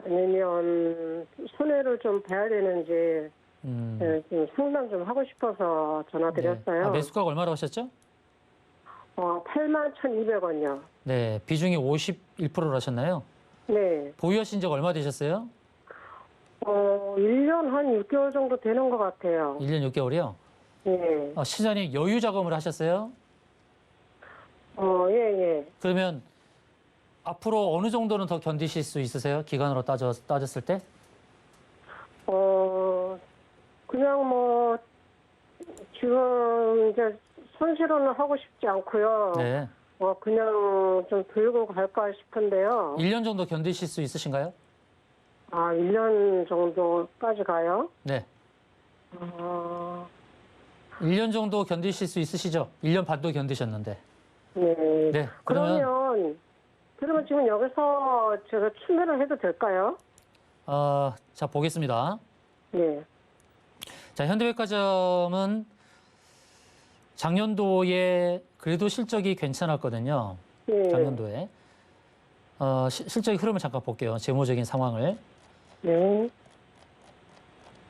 아니면 손해를 좀 봐야 되는지 네, 좀 상담 좀 하고 싶어서 전화드렸어요. 네. 매수가가 얼마라고 하셨죠? 81,200원이요. 네, 비중이 51%로 하셨나요? 네. 보유하신 지 얼마 되셨어요? 1년 한 6개월 정도 되는 것 같아요. 1년 6개월이요? 네. 시장에 여유 자금을 하셨어요? 예, 예. 그러면 앞으로 어느 정도는 더 견디실 수 있으세요? 기간으로 따졌을 때? 그냥 뭐, 지금 이제 손실은 하고 싶지 않고요. 네. 그냥 좀 들고 갈까 싶은데요. 1년 정도 견디실 수 있으신가요? 1년 정도까지 가요? 네. 아, 1년 정도 견디실 수 있으시죠? 1년 반도 견디셨는데. 네. 네. 그러면 그러면 지금 여기서 제가 추매를 해도 될까요? 자, 보겠습니다. 네. 자, 현대백화점은 작년도에 그래도 실적이 괜찮았거든요. 네. 작년도에. 실적의 흐름을 잠깐 볼게요. 재무적인 상황을. 네.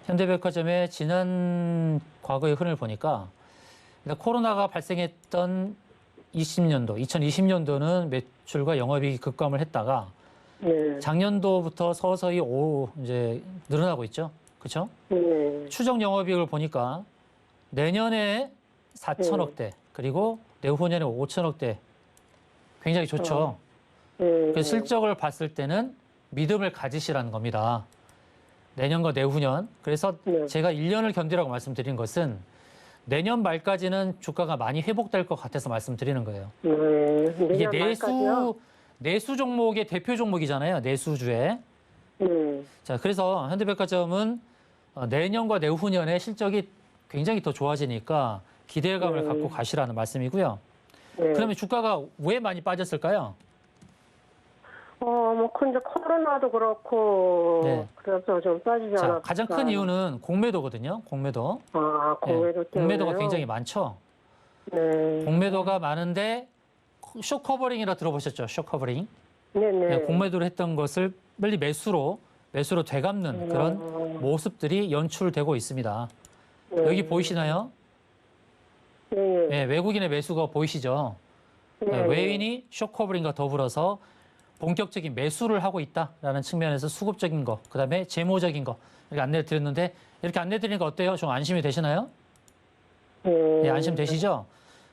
현대백화점의 지난 과거의 흐름을 보니까 일단 코로나가 발생했던 2020년도는 매출과 영업이익이 급감을 했다가 네. 작년도부터 서서히 이제 늘어나고 있죠. 그렇죠? 네. 추정 영업이익을 보니까 내년에 4천억대 그리고 내후년에 5천억대 굉장히 좋죠. 네. 그래서 실적을 봤을 때는 믿음을 가지시라는 겁니다. 내년과 내후년. 그래서 네. 제가 1년을 견디라고 말씀드린 것은 내년 말까지는 주가가 많이 회복될 것 같아서 말씀드리는 거예요. 이게 내년 말까지요? 내수 종목의 대표 종목이잖아요. 내수주에. 네. 자, 그래서 현대백화점은 내년과 내후년에 실적이 굉장히 더 좋아지니까 기대감을 갖고 가시라는 말씀이고요. 네. 그러면 주가가 왜 많이 빠졌을까요? 근데 코로나도 그렇고, 네. 그래서 좀 빠지지 자, 않았을까. 가장 큰 이유는 공매도거든요. 공매도. 공매도 네, 때문에. 공매도가 굉장히 많죠. 네. 공매도가 많은데 쇼 커버링이라 들어보셨죠? 쇼 커버링. 네네. 네, 공매도를 했던 것을 빨리 매수로 되갚는 그런 모습들이 연출되고 있습니다. 네. 여기 보이시나요? 네. 네, 외국인의 매수가 보이시죠? 네, 외인이 쇼 커버링과 더불어서 본격적인 매수를 하고 있다라는 측면에서 수급적인 거, 그다음에 재무적인 거 이렇게 안내를 드렸는데 이렇게 안내 드리니까 어때요? 좀 안심이 되시나요? 네, 안심 되시죠?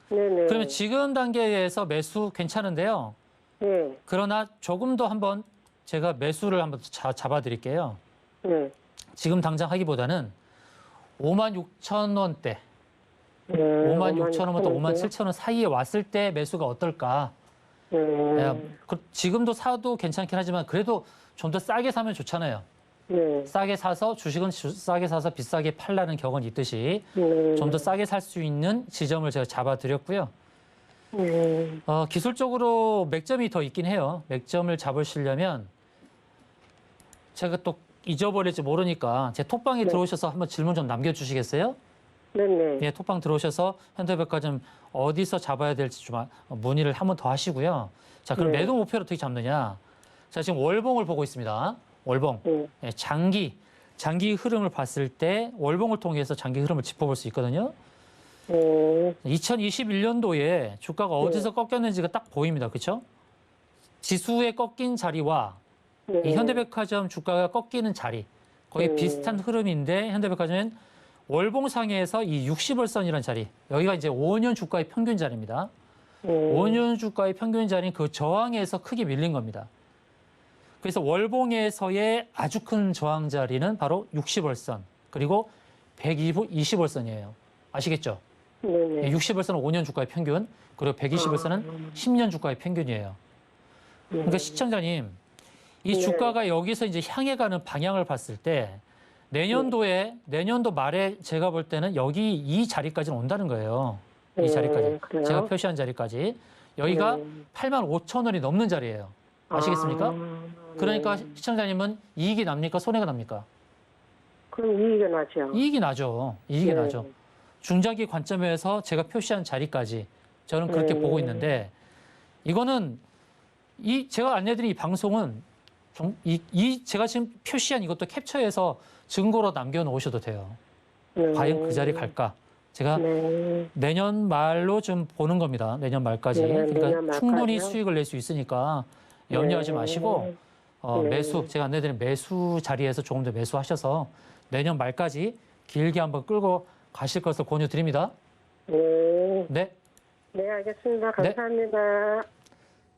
네네. 그러면 지금 단계에서 매수 괜찮은데요. 네. 그러나 조금 더 한번 제가 매수를 한번 잡아 드릴게요. 네. 지금 당장 하기보다는 56,000원대, 56,000원부터 57,000원 사이에 왔을 때 매수가 어떨까? 지금도 사도 괜찮긴 하지만 그래도 좀 더 싸게 사면 좋잖아요. 네. 싸게 사서 주식은 싸게 사서 비싸게 팔라는 격언이 있듯이 좀 더 싸게 살 수 있는 지점을 제가 잡아드렸고요. 기술적으로 맥점이 더 있긴 해요. 맥점을 잡으시려면 제가 또 잊어버릴지 모르니까 제 톡방에 네. 들어오셔서 한번 질문 좀 남겨주시겠어요? 네네. 예, 톡방 들어오셔서 현대백화점 어디서 잡아야 될지 좀 문의를 한 번 더 하시고요. 자, 그럼 네. 매도 목표를 어떻게 잡느냐? 자, 지금 월봉을 보고 있습니다. 월봉. 네. 예, 장기 흐름을 봤을 때 월봉을 통해서 장기 흐름을 짚어볼 수 있거든요. 2021년도에 주가가 어디서 꺾였는지가 딱 보입니다. 그렇죠? 지수에 꺾인 자리와 네. 이 현대백화점 주가가 꺾이는 자리 거의 비슷한 흐름인데 현대백화점은 월봉상에서 이 60월선이라는 자리 여기가 이제 5년 주가의 평균 자리입니다. 5년 주가의 평균 자리는 그 저항에서 크게 밀린 겁니다. 그래서 월봉에서의 아주 큰 저항 자리는 바로 60월선 그리고 120월선이에요. 아시겠죠? 네네. 60월선은 5년 주가의 평균 그리고 120월선은 10년 주가의 평균이에요. 그러니까 시청자님 이 네. 주가가 여기서 이제 향해 가는 방향을 봤을 때 내년도 말에 제가 볼 때는 여기 이 자리까지는 온다는 거예요. 이 자리까지. 그래요? 제가 표시한 자리까지. 여기가 네. 85,000원이 넘는 자리예요. 아시겠습니까? 그러니까 네. 시청자님은 이익이 납니까? 손해가 납니까? 그럼 이익이 나죠. 이익이 나죠. 이익이 네. 나죠. 중장기 관점에서 제가 표시한 자리까지 저는 그렇게 보고 있는데 이거는 제가 안내드린 이 방송은 제가 지금 표시한 이것도 캡처해서 증거로 남겨놓으셔도 돼요. 네. 과연 그 자리 갈까? 제가 네. 내년 말로 좀 보는 겁니다. 내년 말까지. 네, 그러니까 내년 말까지요? 충분히 수익을 낼 수 있으니까 염려하지 네. 마시고 네. 매수 제가 안내드린 매수 자리에서 조금 더 매수하셔서 내년 말까지 길게 한번 끌고 가실 것을 권유드립니다. 네. 네. 네, 알겠습니다. 감사합니다.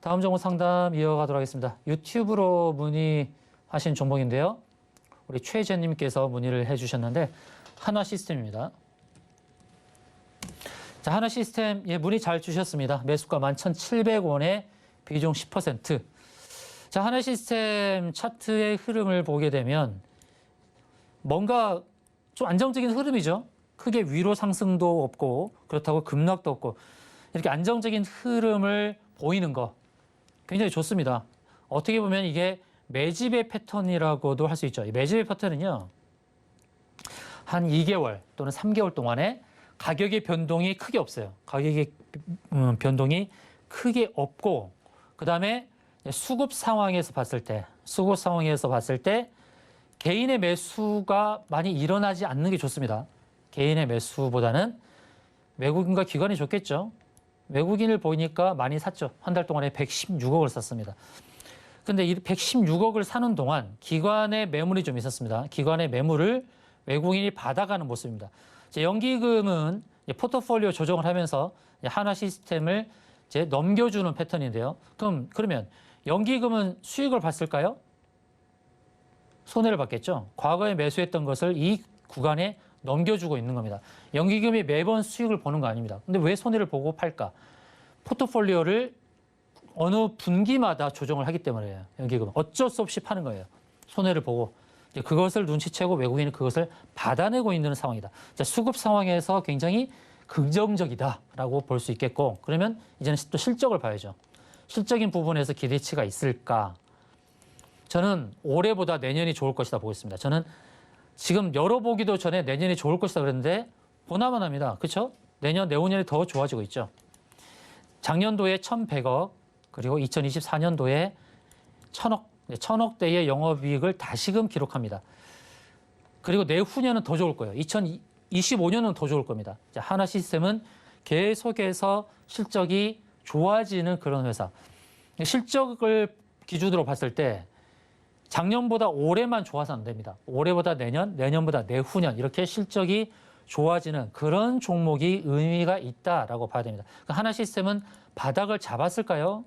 다음 종목 상담 이어가도록 하겠습니다. 유튜브로 문의하신 종목인데요. 우리 최재님께서 문의를 해주셨는데 하나 시스템입니다. 자, 하나 시스템 문의 잘 주셨습니다. 매수가 11,700원에 비중 10%. 자, 하나 시스템 차트의 흐름을 보게 되면 뭔가 좀 안정적인 흐름이죠. 크게 위로 상승도 없고 그렇다고 급락도 없고 이렇게 안정적인 흐름을 보이는 거 굉장히 좋습니다. 어떻게 보면 이게 매집의 패턴이라고도 할 수 있죠. 이 매집의 패턴은요. 한 2개월 또는 3개월 동안에 가격의 변동이 크게 없어요. 가격의 변동이 크게 없고 그다음에 수급 상황에서 봤을 때 개인의 매수가 많이 일어나지 않는 게 좋습니다. 개인의 매수보다는 외국인과 기관이 좋겠죠. 외국인을 보니까 많이 샀죠. 한 달 동안에 116억을 샀습니다. 근데 이 116억을 사는 동안 기관의 매물이 좀 있었습니다. 기관의 매물을 외국인이 받아가는 모습입니다. 연기금은 포트폴리오 조정을 하면서 하나 시스템을 이제 넘겨주는 패턴인데요. 그러면 연기금은 수익을 봤을까요? 손해를 봤겠죠. 과거에 매수했던 것을 이 구간에 넘겨주고 있는 겁니다. 연기금이 매번 수익을 보는 거 아닙니다. 근데 왜 손해를 보고 팔까? 포트폴리오를 어느 분기마다 조정을 하기 때문이에요. 연기금은 어쩔 수 없이 파는 거예요. 손해를 보고 그것을 눈치채고 외국인이 그것을 받아내고 있는 상황이다. 수급 상황에서 굉장히 긍정적이다라고 볼 수 있겠고 그러면 이제는 또 실적을 봐야죠. 실적인 부분에서 기대치가 있을까? 저는 올해보다 내년이 좋을 것이다 보고 있습니다. 저는 지금 열어보기도 전에 내년이 좋을 것이다 그랬는데 보나만 합니다. 그렇죠? 내후년이 더 좋아지고 있죠. 작년도에 1,100억 그리고 2024년도에 1,000억대의 영업이익을 다시금 기록합니다. 그리고 내후년은 더 좋을 거예요. 2025년은 더 좋을 겁니다. 하나 시스템은 계속해서 실적이 좋아지는 그런 회사. 실적을 기준으로 봤을 때 작년보다 올해만 좋아서 안 됩니다. 올해보다 내년, 내년보다 내후년 이렇게 실적이 좋아지는 그런 종목이 의미가 있다라고 봐야 됩니다. 하나 시스템은 바닥을 잡았을까요?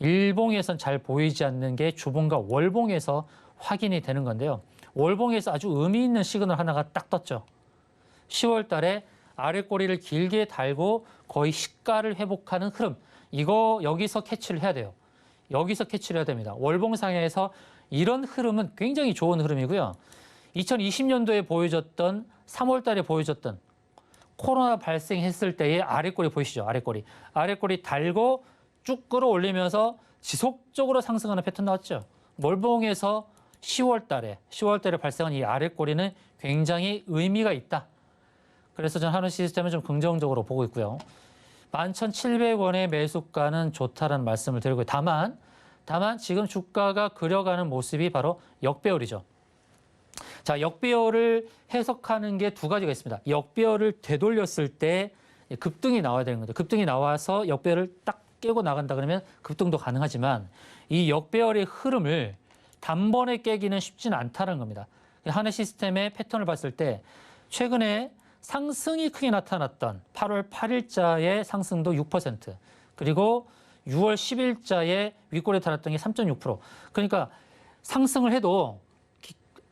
일봉에선 잘 보이지 않는 게 주봉과 월봉에서 확인이 되는 건데요. 월봉에서 아주 의미 있는 시그널 하나가 딱 떴죠. 10월 달에 아랫꼬리를 길게 달고 거의 시가를 회복하는 흐름. 이거 여기서 캐치를 해야 돼요. 여기서 캐치를 해야 됩니다. 월봉상에서 이런 흐름은 굉장히 좋은 흐름이고요. 2020년도에 보여줬던 3월 달에 보여줬던 코로나 발생했을 때의 아랫꼬리 보이시죠? 아랫꼬리 달고 쭉 끌어올리면서 지속적으로 상승하는 패턴 나왔죠. 월봉에서 10월 달에 발생한 이 아래 꼬리는 굉장히 의미가 있다. 그래서 저는 한우 시스템을 좀 긍정적으로 보고 있고요. 11,700원의 매수가는 좋다라는 말씀을 드리고요. 다만 지금 주가가 그려가는 모습이 바로 역배열이죠. 자, 역배열을 해석하는 게 두 가지가 있습니다. 역배열을 되돌렸을 때 급등이 나와야 되는 거죠. 급등이 나와서 역배열을 딱 깨고 나간다 그러면 급등도 가능하지만 이 역배열의 흐름을 단번에 깨기는 쉽지는 않다는 겁니다. 한해 시스템의 패턴을 봤을 때 최근에 상승이 크게 나타났던 8월 8일자의 상승도 6%, 그리고 6월 10일자의 윗골에 달았던 게 3.6%. 그러니까 상승을 해도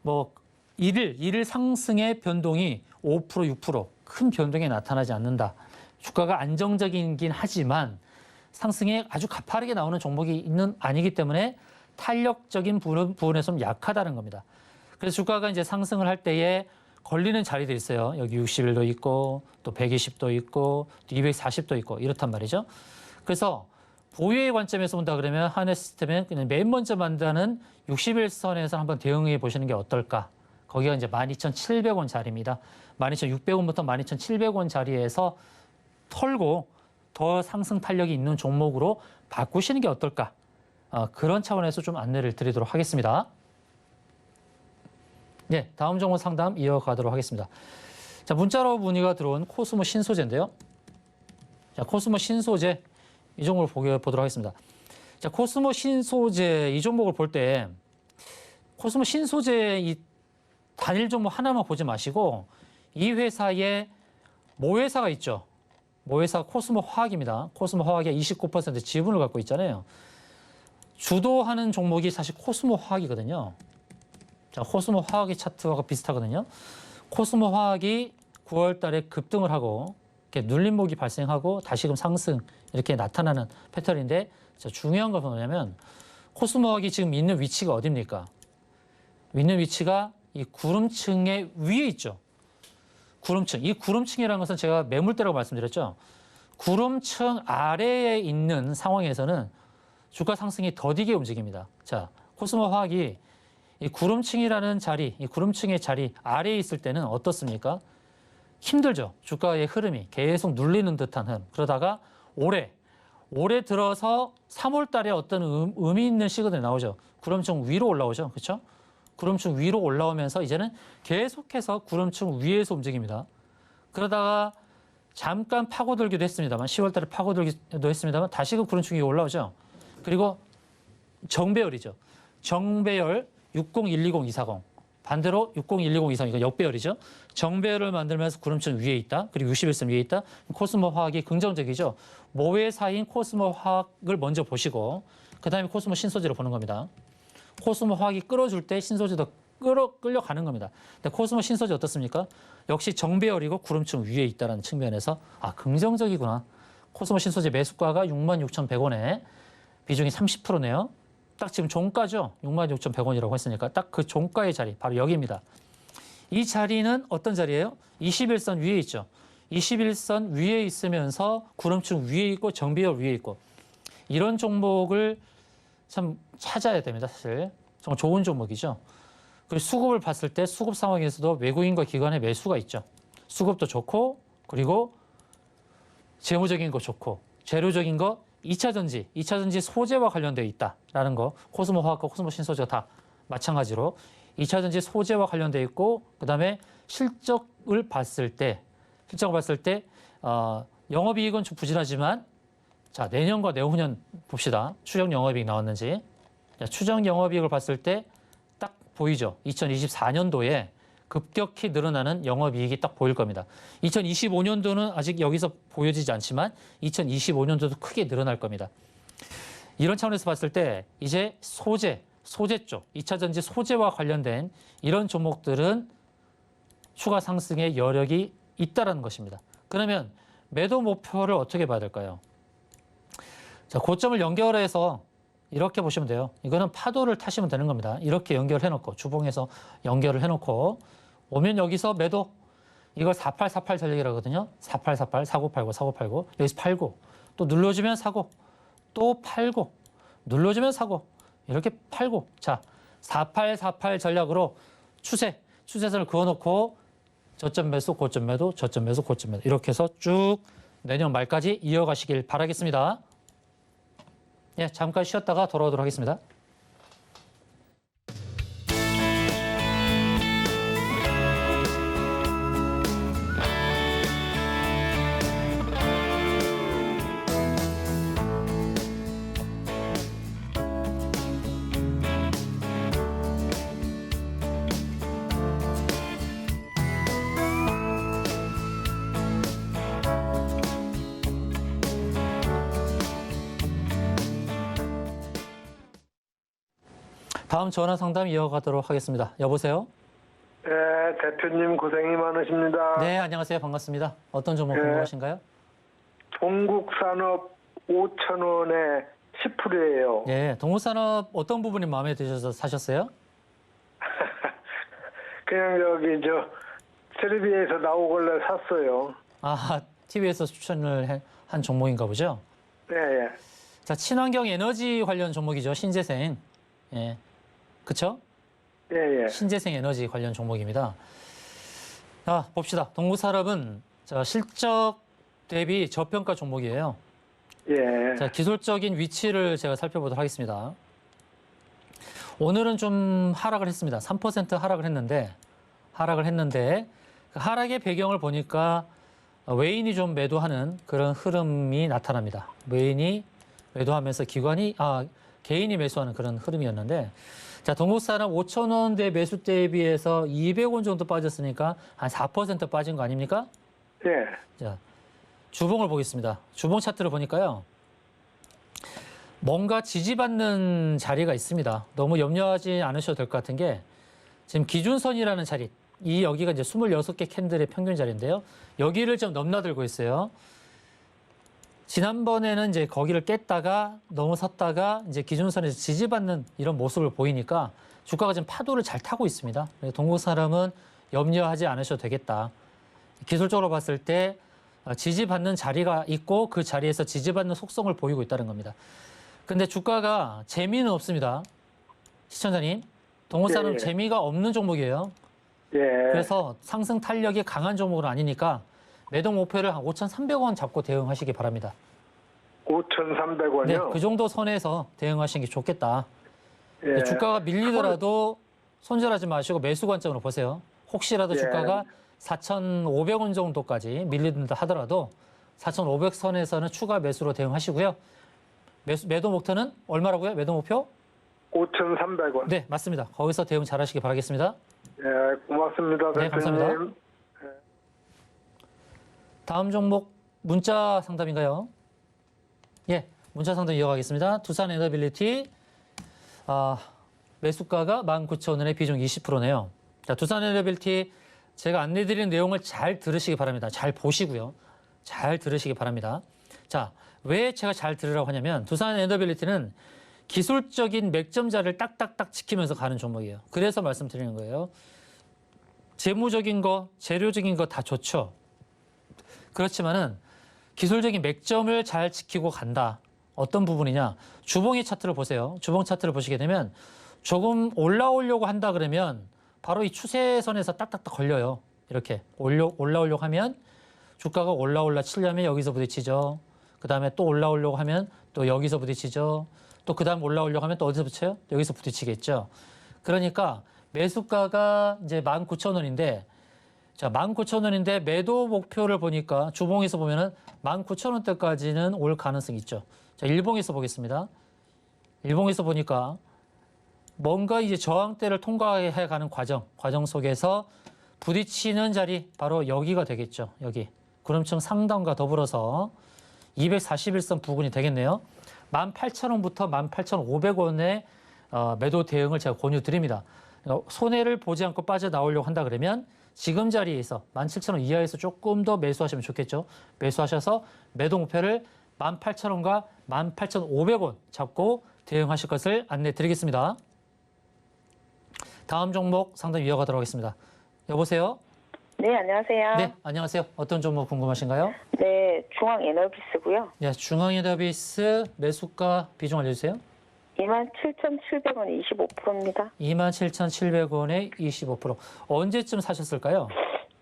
뭐 일일 상승의 변동이 5%, 6% 큰 변동이 나타나지 않는다. 주가가 안정적이긴 하지만 상승이 아주 가파르게 나오는 종목이 아니기 때문에 탄력적인 부분에서 좀 약하다는 겁니다. 그래서 주가가 이제 상승을 할 때에 걸리는 자리도 있어요. 여기 60일도 있고 또 120도 있고 또 240도 있고 이렇단 말이죠. 그래서 보유의 관점에서 본다 그러면 한해 시스템은 그냥 맨 먼저 만드는 60일선에서 한번 대응해 보시는 게 어떨까. 거기가 이제 12,700원 자리입니다. 12,600원부터 12,700원 자리에서 털고 더 상승 탄력이 있는 종목으로 바꾸시는 게 어떨까. 그런 차원에서 좀 안내를 드리도록 하겠습니다. 네, 다음 종목 상담 이어가도록 하겠습니다. 자, 문자로 문의가 들어온 코스모 신소재인데요. 자, 코스모 신소재 이 종목을 보도록 하겠습니다. 자, 코스모 신소재 이 종목을 볼 때 코스모 신소재 이 단일 종목 하나만 보지 마시고 이 회사에 모회사가 있죠. 모회사 코스모 화학입니다. 코스모 화학의 29% 지분을 갖고 있잖아요. 주도하는 종목이 사실 코스모 화학이거든요. 자, 코스모 화학의 차트와 비슷하거든요. 코스모 화학이 9월 달에 급등을 하고 이렇게 눌림목이 발생하고 다시금 상승 이렇게 나타나는 패턴인데, 자, 중요한 건 뭐냐면 코스모 화학이 지금 있는 위치가 어디입니까? 있는 위치가 이 구름층의 위에 있죠. 구름층. 이 구름층이라는 것은 제가 매물대라고 말씀드렸죠. 구름층 아래에 있는 상황에서는 주가 상승이 더디게 움직입니다. 자, 코스모 화학이 이 구름층이라는 자리, 이 구름층의 자리 아래에 있을 때는 어떻습니까? 힘들죠. 주가의 흐름이 계속 눌리는 듯한 흐름. 그러다가 올해 들어서 3월 달에 어떤 의미 있는 시그널이 나오죠. 구름층 위로 올라오죠. 그렇죠? 구름층 위로 올라오면서 이제는 계속해서 구름층 위에서 움직입니다. 그러다가 잠깐 파고들기도 했습니다만, 10월 달에 파고들기도 했습니다만 다시금 구름층 위에 올라오죠. 그리고 정배열이죠. 정배열 60, 120, 240. 반대로 60, 120, 240. 이거 역배열이죠. 정배열을 만들면서 구름층 위에 있다. 그리고 61선 위에 있다. 코스모 화학이 긍정적이죠. 모회사인 코스모 화학을 먼저 보시고 그다음에 코스모 신소재를 보는 겁니다. 코스모 화학이 끌어줄 때 신소재도 끌려가는 겁니다. 근데 코스모 신소재 어떻습니까? 역시 정배열이고 구름층 위에 있다는 측면에서 긍정적이구나. 코스모 신소재 매수가가 66,100원에 비중이 30%네요. 딱 지금 종가죠. 66,100원이라고 했으니까 딱 그 종가의 자리 바로 여기입니다. 이 자리는 어떤 자리예요? 21선 위에 있죠. 21선 위에 있으면서 구름층 위에 있고 정배열 위에 있고 이런 종목을 참 찾아야 됩니다. 사실 정말 좋은 종목이죠. 그리고 수급을 봤을 때 수급 상황에서도 외국인과 기관의 매수가 있죠. 수급도 좋고 그리고 재무적인 거 좋고 재료적인 거 2차 전지 소재와 관련되어 있다라는 거, 코스모 화학과 코스모 신소재가 다 마찬가지로 2차 전지 소재와 관련되어 있고, 그다음에 실적을 봤을 때 영업이익은 좀 부진하지만, 자, 내년과 내후년 봅시다. 추정 영업이익 나왔는지. 자, 추정 영업이익을 봤을 때 딱 보이죠. 2024년도에 급격히 늘어나는 영업이익이 딱 보일 겁니다. 2025년도는 아직 여기서 보여지지 않지만 2025년도도 크게 늘어날 겁니다. 이런 차원에서 봤을 때 이제 소재 쪽, 2차 전지 소재와 관련된 이런 종목들은 추가 상승의 여력이 있다는 것입니다. 그러면 매도 목표를 어떻게 봐야 될까요? 자, 고점을 연결해서 이렇게 보시면 돼요. 이거는 파도를 타시면 되는 겁니다. 이렇게 연결해놓고 주봉에서 연결을 해놓고 오면 여기서 매도, 이걸 4848 전략이라거든요. 4848, 4989, 4989, 여기서 팔고, 또 눌러주면 사고, 또 팔고, 눌러주면 사고, 이렇게 팔고. 자, 4848 전략으로 추세선을 그어놓고 저점 매수, 고점 매도, 저점 매수, 고점 매도 이렇게 해서 쭉 내년 말까지 이어가시길 바라겠습니다. 예, 잠깐 쉬었다가 돌아오도록 하겠습니다. 다음 전화 상담 이어가도록 하겠습니다. 여보세요? 네, 대표님 고생이 많으십니다. 네, 안녕하세요. 반갑습니다. 어떤 종목 궁금하신가요? 동국산업 5,000원에 10%예요. 예, 동호산업 어떤 부분이 마음에 드셔서 사셨어요? 그냥 텔레비에서 나오길래 샀어요. 아, TV에서 추천을 한 종목인가 보죠? 네, 예. 자, 친환경 에너지 관련 종목이죠. 신재생. 예. 그쵸? 예, 예. 신재생 에너지 관련 종목입니다. 자, 봅시다. 동구산업은 실적 대비 저평가 종목이에요. 예. 자, 기술적인 위치를 제가 살펴보도록 하겠습니다. 오늘은 좀 하락을 했습니다. 3% 하락을 했는데 그 하락의 배경을 보니까 외인이 좀 매도하는 그런 흐름이 나타납니다. 외인이 매도하면서 개인이 매수하는 그런 흐름이었는데, 자, 동국산업 5,000원대 매수 대비해서 200원 정도 빠졌으니까 한 4% 빠진 거 아닙니까? 예. 자, 주봉을 보겠습니다. 주봉 차트를 보니까요. 뭔가 지지받는 자리가 있습니다. 너무 염려하지 않으셔도 될 것 같은 게, 지금 기준선이라는 자리, 여기가 이제 26개 캔들의 평균 자리인데요. 여기를 좀 넘나들고 있어요. 지난번에는 이제 거기를 깼다가 넘어섰다가 이제 기준선에서 지지받는 이런 모습을 보이니까 주가가 지금 파도를 잘 타고 있습니다. 동국산업은 염려하지 않으셔도 되겠다. 기술적으로 봤을 때 지지받는 자리가 있고 그 자리에서 지지받는 속성을 보이고 있다는 겁니다. 근데 주가가 재미는 없습니다. 시청자님, 동국산업 예, 예. 재미가 없는 종목이에요. 예. 그래서 상승 탄력이 강한 종목은 아니니까 매도 목표를 한 5,300원 잡고 대응하시기 바랍니다. 5,300원이요? 네, 그 정도 선에서 대응하시는 게 좋겠다. 예. 주가가 밀리더라도 손절하지 마시고 매수 관점으로 보세요. 혹시라도 예. 주가가 4,500원 정도까지 밀린다 하더라도 4,500선에서는 추가 매수로 대응하시고요. 매도 목표는 얼마라고요? 매도 목표? 5,300원. 네, 맞습니다. 거기서 대응 잘 하시기 바라겠습니다. 예, 고맙습니다, 네, 대표님. 감사합니다. 다음 종목 문자 상담인가요? 예, 문자 상담 이어가겠습니다. 두산 에너빌리티 매수가가 19,000원에 비중 20%네요. 자, 두산 에너빌리티 제가 안내드리는 내용을 잘 들으시기 바랍니다. 잘 보시고요. 잘 들으시기 바랍니다. 자, 왜 제가 잘 들으라고 하냐면 두산 에너빌리티는 기술적인 맥점자를 딱딱딱 지키면서 가는 종목이에요. 그래서 말씀드리는 거예요. 재무적인 거, 재료적인 거 다 좋죠. 그렇지만은 기술적인 맥점을 잘 지키고 간다. 어떤 부분이냐? 주봉의 차트를 보세요. 주봉 차트를 보시게 되면 조금 올라오려고 한다 그러면 바로 이 추세선에서 딱딱딱 걸려요. 이렇게 올라오려고 하면 주가가 올라 치려면 여기서 부딪히죠. 그 다음에 또 올라오려고 하면 또 여기서 부딪히죠. 또 그 다음 올라오려고 하면 또 어디서 부딪혀요? 여기서 부딪히겠죠. 그러니까 매수가가 이제 19,000원인데 자, 19,000원인데 매도 목표를 보니까 주봉에서 보면은 19,000원대까지는 올 가능성이 있죠. 자, 일봉에서 보겠습니다. 일봉에서 보니까 뭔가 이제 저항대를 통과해 가는 과정 속에서 부딪히는 자리 바로 여기가 되겠죠. 여기. 구름층 상단과 더불어서 241선 부근이 되겠네요. 18,000원부터 18,500원의 매도 대응을 제가 권유드립니다. 손해를 보지 않고 빠져나오려고 한다 그러면 지금 자리에서 17,000원 이하에서 조금 더 매수하시면 좋겠죠. 매수하셔서 매도 목표를 18,000원과 18,500원 잡고 대응하실 것을 안내 드리겠습니다. 다음 종목 상담 이어가도록 하겠습니다. 여보세요? 네, 안녕하세요. 네, 안녕하세요. 어떤 종목 궁금하신가요? 네, 중앙 에너비스고요. 네, 중앙에너비스 매수가 비중 알려주세요. 27,700원이 25%입니다. 27,700원에 25%. 언제쯤 사셨을까요?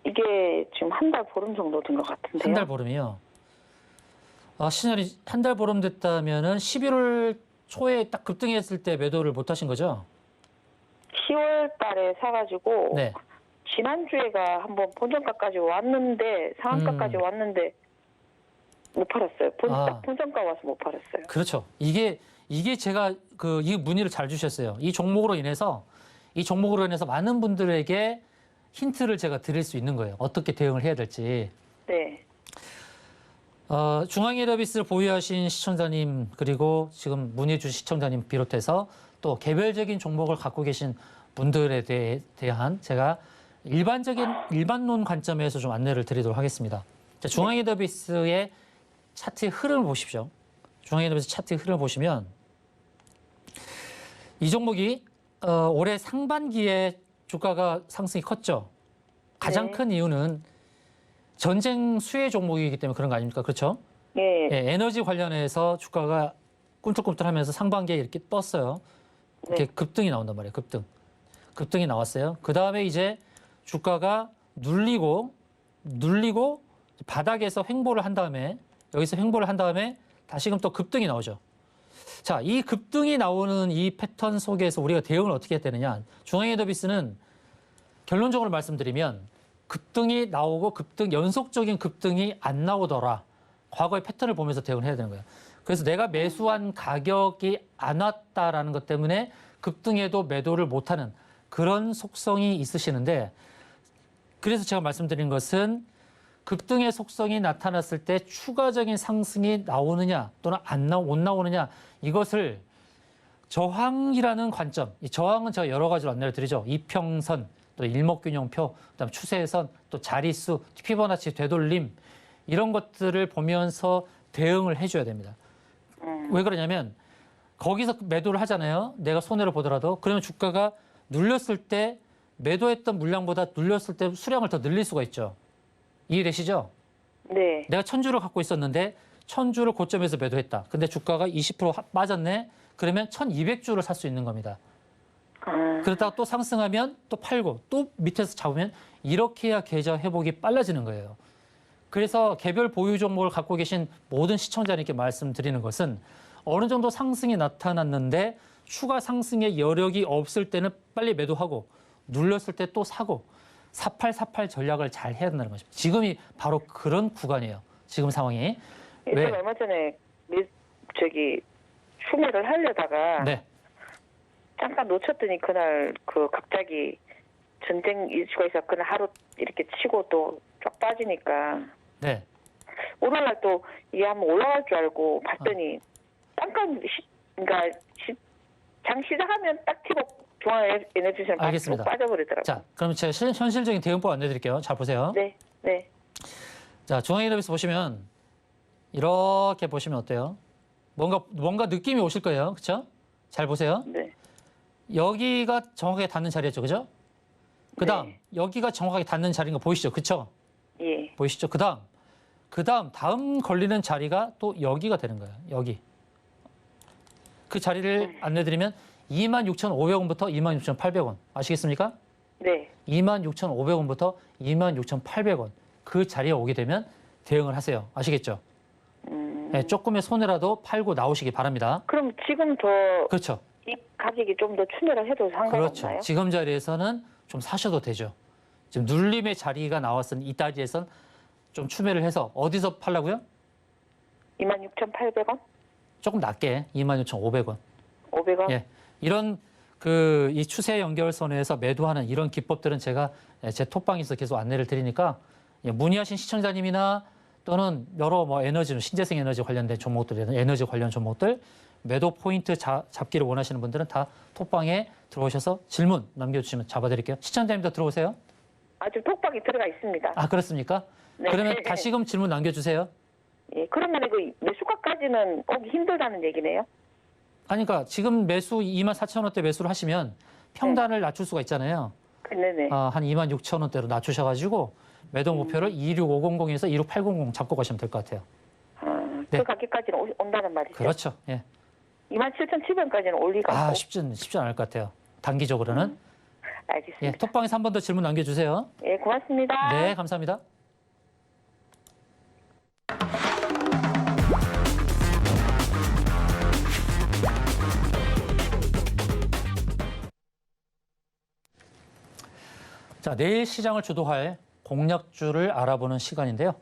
이게 지금 한 달 보름 정도 된 것 같은데요. 한 달 보름이요. 시즌이 한 달 보름 됐다면은 11월 초에 딱 급등했을 때 매도를 못 하신 거죠? 10월 달에 사가지고 네. 지난주에가 한번 본전가까지 왔는데 상한가까지 왔는데 못 팔았어요. 딱 본전가 와서 못 팔았어요. 그렇죠. 이게 제가 이 문의를 잘 주셨어요. 이 종목으로 인해서 많은 분들에게 힌트를 제가 드릴 수 있는 거예요. 어떻게 대응을 해야 될지. 네. 중앙에더비스를 보유하신 시청자님 그리고 지금 문의해 주신 시청자님 비롯해서 또 개별적인 종목을 갖고 계신 분들에 대한 제가 일반론 관점에서 좀 안내를 드리도록 하겠습니다. 자, 중앙에더비스의 차트의 흐름을 보십시오. 중앙에더비스 차트의 흐름을 보시면 이 종목이 올해 상반기에 주가가 상승이 컸죠. 가장 네. 큰 이유는 전쟁 수혜 종목이기 때문에 그런 거 아닙니까? 그렇죠? 네. 예, 에너지 관련해서 주가가 꿈틀꿈틀하면서 상반기에 이렇게 떴어요. 이렇게 네. 급등이 나온단 말이에요. 급등이 나왔어요. 그 다음에 이제 주가가 눌리고 바닥에서 횡보를 한 다음에 여기서 횡보를 한 다음에 다시금 또 급등이 나오죠. 자, 이 급등이 나오는 이 패턴 속에서 우리가 대응을 어떻게 해야 되느냐? 중앙에더비스는 결론적으로 말씀드리면 급등이 나오고 연속적인 급등이 안 나오더라. 과거의 패턴을 보면서 대응을 해야 되는 거예요. 그래서 내가 매수한 가격이 안 왔다라는 것 때문에 급등에도 매도를 못하는 그런 속성이 있으시는데 그래서 제가 말씀드린 것은 급등의 속성이 나타났을 때 추가적인 상승이 나오느냐 또는 못 나오느냐 이것을 저항이라는 관점, 이 저항은 제가 여러 가지로 안내를 드리죠. 이평선, 또 일목균형표, 그다음 추세선, 또 자릿수, 피보나치 되돌림 이런 것들을 보면서 대응을 해줘야 됩니다. 왜 그러냐면 거기서 매도를 하잖아요. 내가 손해를 보더라도 그러면 주가가 눌렸을 때 매도했던 물량보다 눌렸을 때 수량을 더 늘릴 수가 있죠. 이해되시죠? 네. 내가 1000주를 갖고 있었는데 1000주를 고점에서 매도했다. 근데 주가가 20% 빠졌네. 그러면 1200주를 살 수 있는 겁니다. 그러다가 또 상승하면 또 팔고 또 밑에서 잡으면 이렇게 해야 계좌 회복이 빨라지는 거예요. 그래서 개별 보유 종목을 갖고 계신 모든 시청자님께 말씀드리는 것은 어느 정도 상승이 나타났는데 추가 상승의 여력이 없을 때는 빨리 매도하고 눌렸을 때 또 사고 4848 전략을 잘 해야 된다는 것입니다. 지금이 바로 그런 구간이에요. 지금 상황이. 왜? 제가 얼마 전에 추매를 하려다가 네. 잠깐 놓쳤더니 그날 갑자기 전쟁 이슈가 있어 그날 하루 이렇게 치고 또 쫙 빠지니까 네. 오늘날 또 이게 한번 올라갈 줄 알고 봤더니 잠깐 그러니까 장 시작하면 딱 튀고 중앙에너지션 알겠습니다. 빠져버리더라고요. 자, 그럼 제가 현실적인 대응법 안내드릴게요. 잘 보세요. 네, 네. 자, 중앙에더비스 보시면 이렇게 보시면 어때요? 뭔가 느낌이 오실 거예요. 그렇죠? 잘 보세요. 네. 여기가 정확하게 닿는 자리였죠. 그죠? 그다음 네. 여기가 정확하게 닿는 자리인 거 보이시죠? 그렇죠? 예. 보이시죠? 다음 걸리는 자리가 또 여기가 되는 거예요. 여기. 그 자리를 안내드리면 26,500원부터 26,800원. 아시겠습니까? 네. 26,500원부터 26,800원. 그 자리에 오게 되면 대응을 하세요. 아시겠죠? 네, 조금의 손해라도 팔고 나오시기 바랍니다. 그럼 지금 더 그렇죠. 이 가격이 좀 더 추매를 해도 상관없나요? 그렇죠. 지금 자리에서는 좀 사셔도 되죠. 지금 눌림의 자리가 나왔은 이 자리에선 좀 추매를 해서 어디서 팔라고요? 26,800원? 조금 낮게 26,500원. 500원? 예. 이런 이 추세 연결선에서 매도하는 이런 기법들은 제가 제 톡방에서 계속 안내를 드리니까 문의하신 시청자님이나 또는 여러 에너지, 신재생 에너지 관련된 종목들, 에너지 관련 종목들 매도 포인트 잡기를 원하시는 분들은 다 톡방에 들어오셔서 질문 남겨주시면 잡아드릴게요. 시청자님도 들어오세요. 아주 톡방에 들어가 있습니다. 아, 그렇습니까? 네. 그러면 다시금 질문 남겨주세요. 예, 그러면 매수가까지는 오기 힘들다는 얘기네요. 아니, 그러니까 지금 매수 24,000원대 매수를 하시면 평단을 낮출 수가 있잖아요. 네네. 한 26,000원대로 낮추셔가지고 매도 목표를 26500에서 26800 잡고 가시면 될 것 같아요. 그 네. 가격까지는 온다는 말이죠. 그렇죠. 예. 27,700원까지는 올리가. 쉽지 않을 것 같아요. 단기적으로는. 알겠습니다. 예, 톡방에서 한 번 더 질문 남겨주세요. 예, 고맙습니다. 네, 감사합니다. 자, 내일 시장을 주도할 공약주를 알아보는 시간인데요.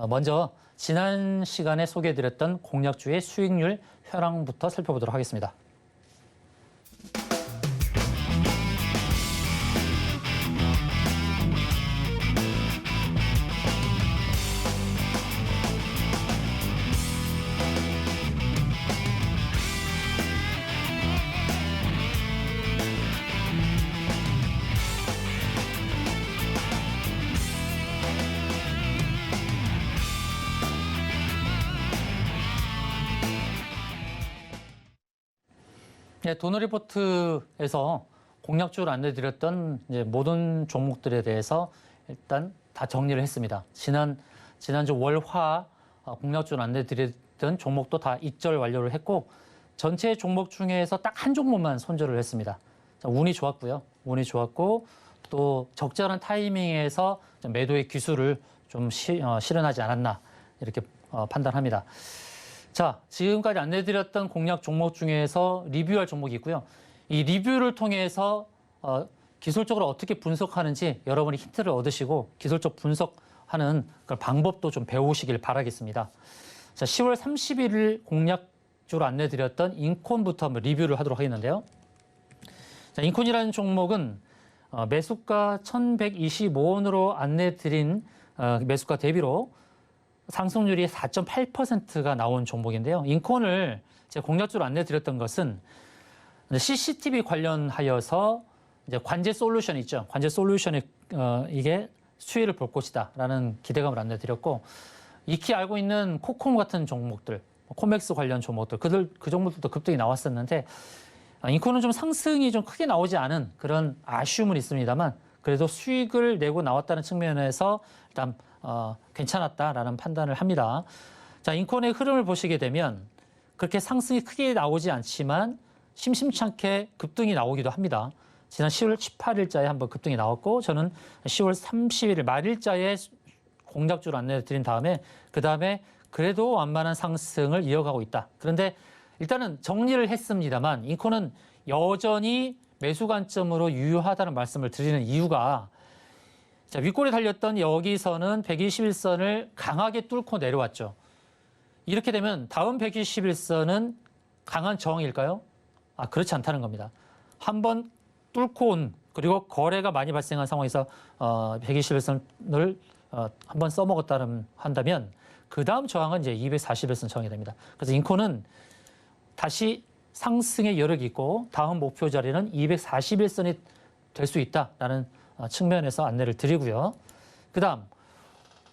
먼저 지난 시간에 소개해드렸던 공약주의 수익률 현황부터 살펴보도록 하겠습니다. 네, 도너리포트에서 공약주를 안내드렸던 이제 모든 종목들에 대해서 일단 다 정리를 했습니다. 지난주 월화 공약주를 안내드렸던 종목도 다 입절 완료를 했고 전체 종목 중에서 딱 한 종목만 손절을 했습니다. 자, 운이 좋았고요. 운이 좋았고 또 적절한 타이밍에서 매도의 기술을 좀 실현하지 않았나 이렇게 판단합니다. 자, 지금까지 안내드렸던 공략 종목 중에서 리뷰할 종목이 있고요. 이 리뷰를 통해서 기술적으로 어떻게 분석하는지 여러분이 힌트를 얻으시고 기술적 분석하는 그런 방법도 좀 배우시길 바라겠습니다. 자, 10월 31일 공략주로 안내드렸던 인콘부터 한번 리뷰를 하도록 하겠는데요. 자, 인콘이라는 종목은 매수가 1,125원으로 안내드린 매수가 대비로 상승률이 4.8%가 나온 종목인데요. 인콘을 제가 공략주로 안내드렸던 것은 CCTV 관련하여서 이제 관제 솔루션 있죠. 관제 솔루션이 이게 수혜를 볼 것이다라는 기대감을 안내드렸고 익히 알고 있는 코콤 같은 종목들, 코맥스 관련 종목들, 그 종목들도 급등이 나왔었는데 인콘은 좀 상승이 좀 크게 나오지 않은 그런 아쉬움은 있습니다만 그래도 수익을 내고 나왔다는 측면에서 일단 괜찮았다라는 판단을 합니다. 자, 인콘의 흐름을 보시게 되면 그렇게 상승이 크게 나오지 않지만 심심찮게 급등이 나오기도 합니다. 지난 10월 18일자에 한번 급등이 나왔고 저는 10월 31일 말일자에 공략주를 안내드린 다음에 그다음에 그래도 완만한 상승을 이어가고 있다. 그런데 일단은 정리를 했습니다만 인콘은 여전히 매수 관점으로 유효하다는 말씀을 드리는 이유가 자, 윗골에 달렸던 여기서는 121선을 강하게 뚫고 내려왔죠. 이렇게 되면 다음 121선은 강한 저항일까요? 그렇지 않다는 겁니다. 한번 뚫고 온 그리고 거래가 많이 발생한 상황에서 121선을 한번 써먹었다면 한다면 그 다음 저항은 이제 241선 저항이 됩니다. 그래서 인코는 다시 상승의 여력이 있고 다음 목표 자리는 241선이 될 수 있다라는 측면에서 안내를 드리고요. 그 다음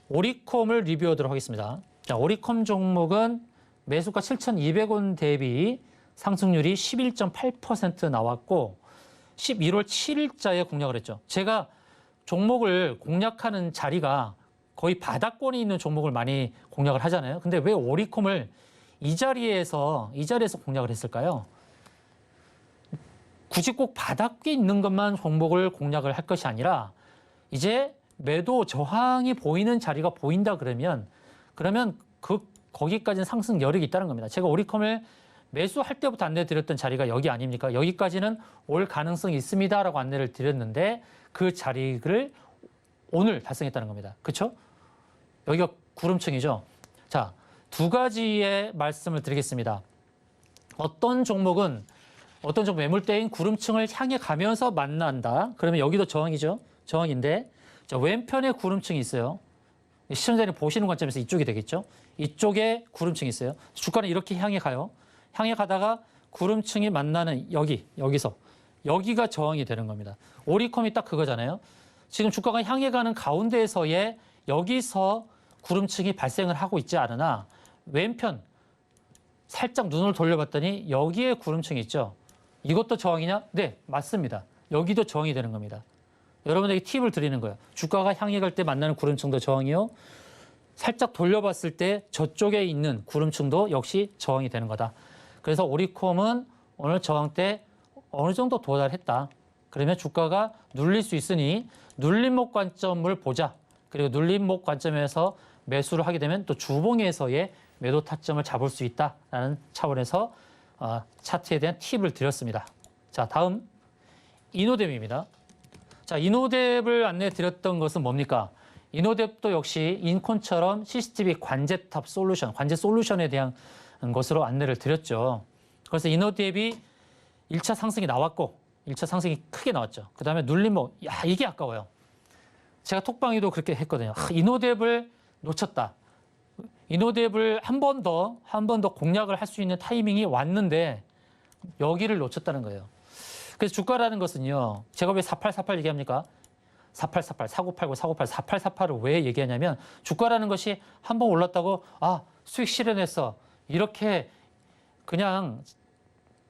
오리콤을 리뷰하도록 하겠습니다. 자, 오리콤 종목은 매수가 7,200원 대비 상승률이 11.8% 나왔고 11월 7일자에 공략을 했죠. 제가 종목을 공략하는 자리가 거의 바닥권에 있는 종목을 많이 공략을 하잖아요. 근데 왜 오리콤을 이 자리에서 공략을 했을까요? 굳이 꼭 바닥에 있는 것만 종목을 공략을 할 것이 아니라 이제 매도 저항이 보이는 자리가 보인다 그러면 거기까지는 상승 여력이 있다는 겁니다. 제가 오리콤을 매수할 때부터 안내드렸던 자리가 여기 아닙니까? 여기까지는 올 가능성이 있습니다라고 안내를 드렸는데 그 자리를 오늘 달성했다는 겁니다. 그렇죠? 여기가 구름층이죠. 자, 두 가지의 말씀을 드리겠습니다. 어떤 종목 매물대인 구름층을 향해 가면서 만난다. 그러면 여기도 저항이죠. 저항인데 자, 왼편에 구름층이 있어요. 시청자님 보시는 관점에서 이쪽이 되겠죠. 이쪽에 구름층이 있어요. 주가는 이렇게 향해 가요. 향해 가다가 구름층이 만나는 여기서 여기가 저항이 되는 겁니다. 오리콤이 딱 그거잖아요. 지금 주가가 향해 가는 가운데에서의 여기서 구름층이 발생을 하고 있지 않으나 왼편 살짝 눈을 돌려봤더니 여기에 구름층이 있죠. 이것도 저항이냐? 네, 맞습니다. 여기도 저항이 되는 겁니다. 여러분에게 팁을 드리는 거예요. 주가가 향해 갈 때 만나는 구름층도 저항이요. 살짝 돌려봤을 때 저쪽에 있는 구름층도 역시 저항이 되는 거다. 그래서 오리콤은 오늘 저항대 어느 정도 도달했다. 그러면 주가가 눌릴 수 있으니 눌림목 관점을 보자. 그리고 눌림목 관점에서 매수를 하게 되면 또 주봉에서의 매도 타점을 잡을 수 있다라는 차원에서 차트에 대한 팁을 드렸습니다. 자, 다음 이노뎁입니다. 자, 이노뎁을 안내해 드렸던 것은 뭡니까? 이노뎁도 역시 인콘처럼 CCTV 관제탑 솔루션, 관제 솔루션에 대한 것으로 안내를 드렸죠. 그래서 이노뎁이 1차 상승이 나왔고 1차 상승이 크게 나왔죠. 그다음에 눌림목, 야, 이게 아까워요. 제가 톡방에도 그렇게 했거든요. 이노뎁을 놓쳤다. 이노뎁을 한 번 더 공략을 할 수 있는 타이밍이 왔는데 여기를 놓쳤다는 거예요. 그래서 주가라는 것은요. 제가 왜 4848 얘기합니까? 4848, 4989, 4988, 4848을 왜 얘기하냐면 주가라는 것이 한 번 올랐다고 수익 실현했어. 이렇게 그냥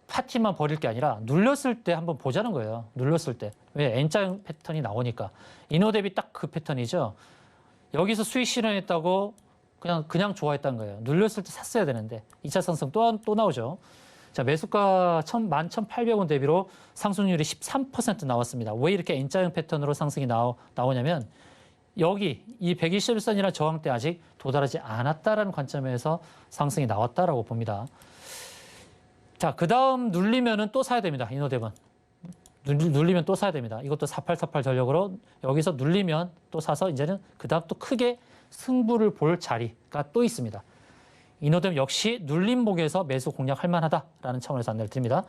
파티만 벌일 게 아니라 눌렸을 때 한번 보자는 거예요. 눌렸을 때. 왜? N자형 패턴이 나오니까. 이노뎁이 딱 그 패턴이죠. 여기서 수익 실현했다고 그냥 좋아했다는 거예요. 눌렸을 때 샀어야 되는데 2차 상승 또 나오죠. 자, 매수가 11,800원 대비로 상승률이 13% 나왔습니다. 왜 이렇게 N자형 패턴으로 상승이 나오냐면 여기 이 121선이라는 저항대 아직 도달하지 않았다라는 관점에서 상승이 나왔다라고 봅니다. 자, 그 다음 눌리면은 또 사야 됩니다. 이노뎁은. 눌리면 또 사야 됩니다. 이것도 4848 전력으로 여기서 눌리면 또 사서 이제는 그 다음 또 크게 승부를 볼 자리가 또 있습니다. 이노뎁 역시 눌림목에서 매수 공략할 만하다라는 차원에서 안내를 드립니다.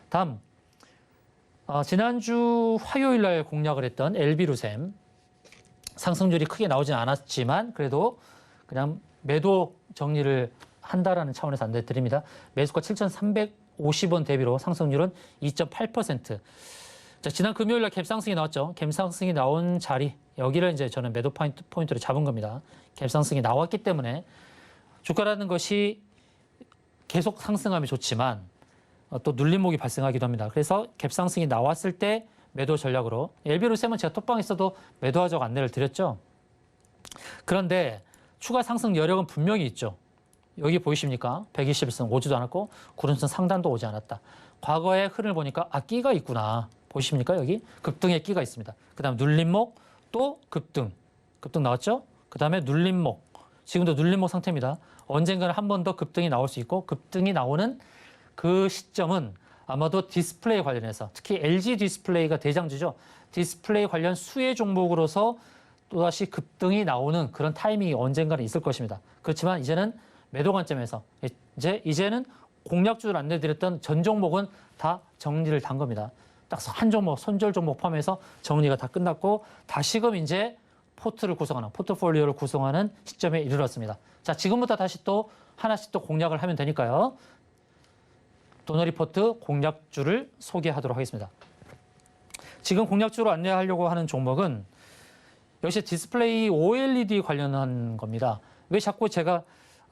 다음, 지난주 화요일 날 공략을 했던 LB루셈. 상승률이 크게 나오진 않았지만 그래도 그냥 매도 정리를 한다라는 차원에서 안내 드립니다. 매수가 7,350원 대비로 상승률은 2.8%. 자, 지난 금요일 날 갭상승이 나왔죠. 갭상승이 나온 자리, 여기를 이제 저는 매도 포인트로 잡은 겁니다. 갭상승이 나왔기 때문에 주가라는 것이 계속 상승하면 좋지만 또 눌림목이 발생하기도 합니다. 그래서 갭상승이 나왔을 때 매도 전략으로 LB루셈은 제가 톡방에서도 매도하자고 안내를 드렸죠. 그런데 추가 상승 여력은 분명히 있죠. 여기 보이십니까? 121선 오지도 않았고 90선 상단도 오지 않았다. 과거의 흐름을 보니까 끼가 있구나. 보이십니까? 여기 급등의 끼가 있습니다. 그 다음에 눌림목 또 급등 나왔죠? 그 다음에 눌림목, 지금도 눌림목 상태입니다. 언젠가는 한 번 더 급등이 나올 수 있고 급등이 나오는 그 시점은 아마도 디스플레이 관련해서 특히 LG 디스플레이가 대장주죠. 디스플레이 관련 수혜 종목으로서 또다시 급등이 나오는 그런 타이밍이 언젠가는 있을 것입니다. 그렇지만 이제는 매도 관점에서 이제는 공략주를 안내드렸던 전 종목은 다 정리를 단 겁니다. 딱 한 종목, 손절 종목 포함해서 정리가 다 끝났고 다시금 이제 포트폴리오를 구성하는 시점에 이르렀습니다. 자, 지금부터 다시 또 하나씩 또 공략을 하면 되니까요. 도너리포트 공략주를 소개하도록 하겠습니다. 지금 공략주로 안내하려고 하는 종목은 역시 디스플레이 OLED 관련한 겁니다. 왜 자꾸 제가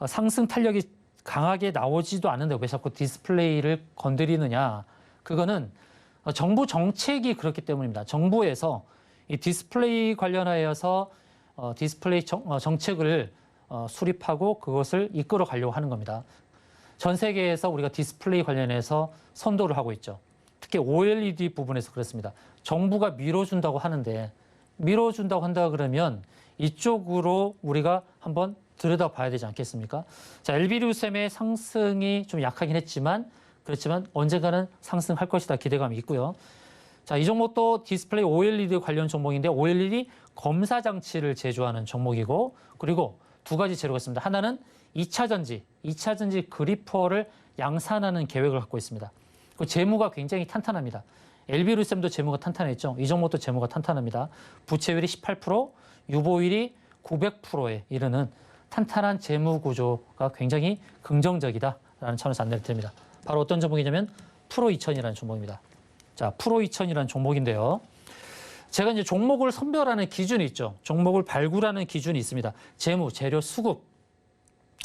상승 탄력이 강하게 나오지도 않는데 왜 자꾸 디스플레이를 건드리느냐. 그거는 정부 정책이 그렇기 때문입니다. 정부에서 이 디스플레이 관련하여서 디스플레이 정책을 수립하고 그것을 이끌어 가려고 하는 겁니다. 전 세계에서 우리가 디스플레이 관련해서 선도를 하고 있죠. 특히 OLED 부분에서 그렇습니다. 정부가 밀어준다고 하는데 밀어준다고 한다 그러면 이쪽으로 우리가 한번 들여다봐야 되지 않겠습니까? 자, LB루셈의 상승이 좀 약하긴 했지만 그렇지만 언젠가는 상승할 것이다 기대감이 있고요. 자, 이 종목도 디스플레이 OLED 관련 종목인데 OLED 검사 장치를 제조하는 종목이고 그리고 두 가지 재료가 있습니다. 하나는 2차 전지 그리퍼를 양산하는 계획을 갖고 있습니다. 그 재무가 굉장히 탄탄합니다. LB루셈도 재무가 탄탄했죠. 이 종목도 재무가 탄탄합니다. 부채율이 18%, 유보율이 900%에 이르는 탄탄한 재무 구조가 굉장히 긍정적이다라는 차원에서 안내를 드립니다. 바로 어떤 종목이냐면 프로2000이라는 종목입니다. 자, 프로2000이라는 종목인데요. 제가 이제 종목을 선별하는 기준이 있죠. 종목을 발굴하는 기준이 있습니다. 재무, 재료, 수급,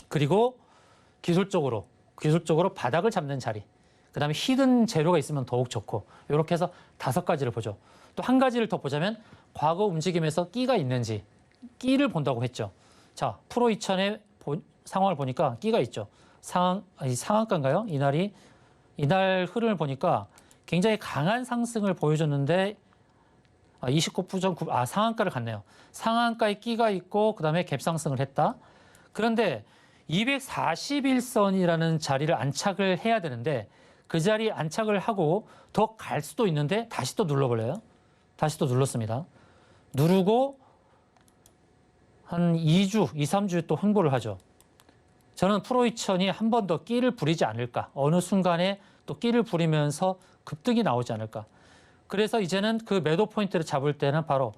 그리고 기술적으로 바닥을 잡는 자리. 그 다음에 히든 재료가 있으면 더욱 좋고 이렇게 해서 5가지를 보죠. 또 한 가지를 더 보자면 과거 움직임에서 끼가 있는지 끼를 본다고 했죠. 자, 프로2000의 상황을 보니까 끼가 있죠. 상한가인가요? 이날 흐름을 보니까 굉장히 강한 상승을 보여줬는데 29.9 상한가를 갔네요. 상한가에 끼가 있고 그다음에 갭 상승을 했다. 그런데 241선이라는 자리를 안착을 해야 되는데 그 자리에 안착을 하고 더 갈 수도 있는데 다시 또 눌러버려요. 다시 또 눌렀습니다. 누르고 한 2주, 3주에 또 횡보를 하죠. 저는 프로2000이 한 번 더 끼를 부리지 않을까. 어느 순간에 또 끼를 부리면서 급등이 나오지 않을까. 그래서 이제는 그 매도 포인트를 잡을 때는 바로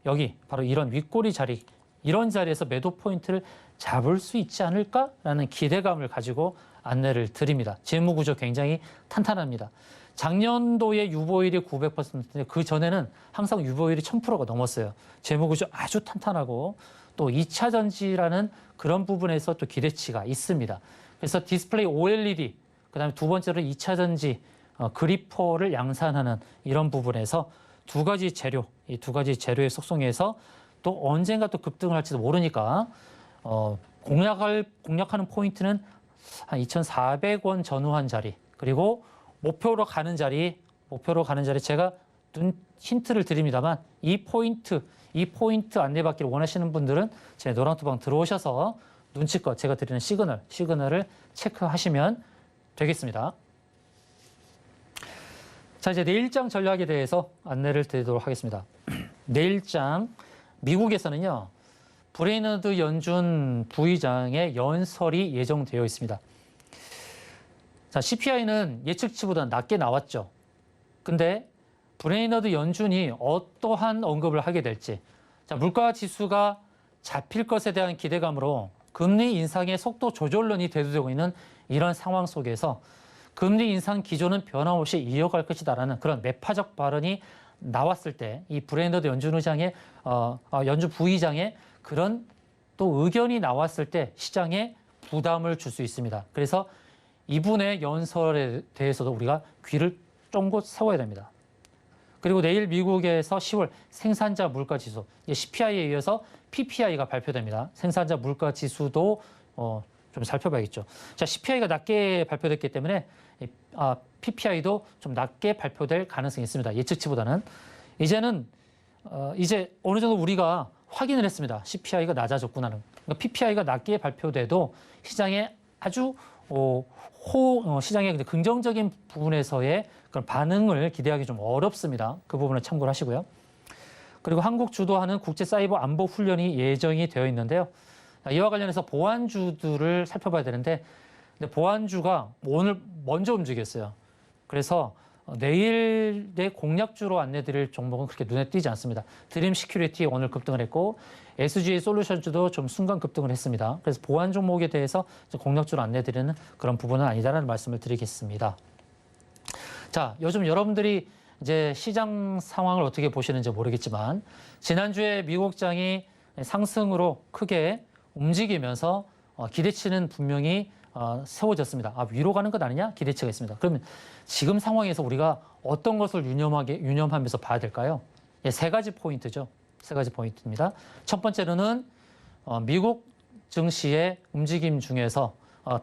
여기, 바로 이런 윗꼬리 자리, 이런 자리에서 매도 포인트를 잡을 수 있지 않을까라는 기대감을 가지고 안내를 드립니다. 재무 구조 굉장히 탄탄합니다. 작년도에 유보율이 900%인데 그 전에는 항상 유보율이 1000%가 넘었어요. 재무 구조 아주 탄탄하고 또 2차 전지라는 그런 부분에서 또 기대치가 있습니다. 그래서 디스플레이 OLED, 그다음에 두 번째로 2차 전지 그리퍼를 양산하는 이런 부분에서 두 가지 재료, 이 두 가지 재료의 속성에서 또 언젠가 또 급등을 할지도 모르니까 공략하는 포인트는 한 2,400원 전후한 자리, 그리고 목표로 가는 자리 제가 힌트를 드립니다만 이 포인트 안내받기를 원하시는 분들은 제 노랑토방 들어오셔서 눈치껏 제가 드리는 시그널을 체크하시면 되겠습니다. 자, 이제 내일장 전략에 대해서 안내를 드리도록 하겠습니다. 내일장 미국에서는요, 브레이너드 연준 부의장의 연설이 예정되어 있습니다. 자, CPI는 예측치보다 낮게 나왔죠. 근데 브레이너드 연준이 어떠한 언급을 하게 될지, 자, 물가 지수가 잡힐 것에 대한 기대감으로 금리 인상의 속도 조절론이 대두되고 있는 이런 상황 속에서 금리 인상 기조는 변함없이 이어갈 것이다라는 그런 매파적 발언이 나왔을 때 이 브레이너드 연준 의장의 연준 부의장의 그런 또 의견이 나왔을 때 시장에 부담을 줄 수 있습니다. 그래서 이분의 연설에 대해서도 우리가 귀를 쫑긋 세워야 됩니다. 그리고 내일 미국에서 10월 생산자 물가 지수, CPI에 이어서 PPI가 발표됩니다. 생산자 물가 지수도 좀 살펴봐야겠죠. 자, CPI가 낮게 발표됐기 때문에 PPI도 좀 낮게 발표될 가능성이 있습니다. 예측치보다는. 이제 어느 정도 우리가 확인을 했습니다. CPI가 낮아졌구나는. 그러니까 PPI가 낮게 발표돼도 시장에 아주 시장의 긍정적인 부분에서의 그런 반응을 기대하기 좀 어렵습니다. 그 부분을 참고를 하시고요. 그리고 한국 주도하는 국제 사이버 안보 훈련이 예정이 되어 있는데요. 이와 관련해서 보안주들을 살펴봐야 되는데 보안주가 오늘 먼저 움직였어요. 그래서 내일의 공략주로 안내드릴 종목은 그렇게 눈에 띄지 않습니다. 드림 시큐리티 오늘 급등을 했고 SGA 솔루션주도 좀 순간 급등을 했습니다. 그래서 보안 종목에 대해서 공략주로 안내드리는 그런 부분은 아니다라는 말씀을 드리겠습니다. 자, 요즘 여러분들이 이제 시장 상황을 어떻게 보시는지 모르겠지만 지난주에 미국장이 상승으로 크게 움직이면서 기대치는 분명히 세워졌습니다. 위로 가는 것 아니냐? 기대치가 있습니다. 그러면 지금 상황에서 우리가 어떤 것을 유념하면서 봐야 될까요? 세 가지 포인트죠. 세 가지 포인트입니다. 첫 번째로는 미국 증시의 움직임 중에서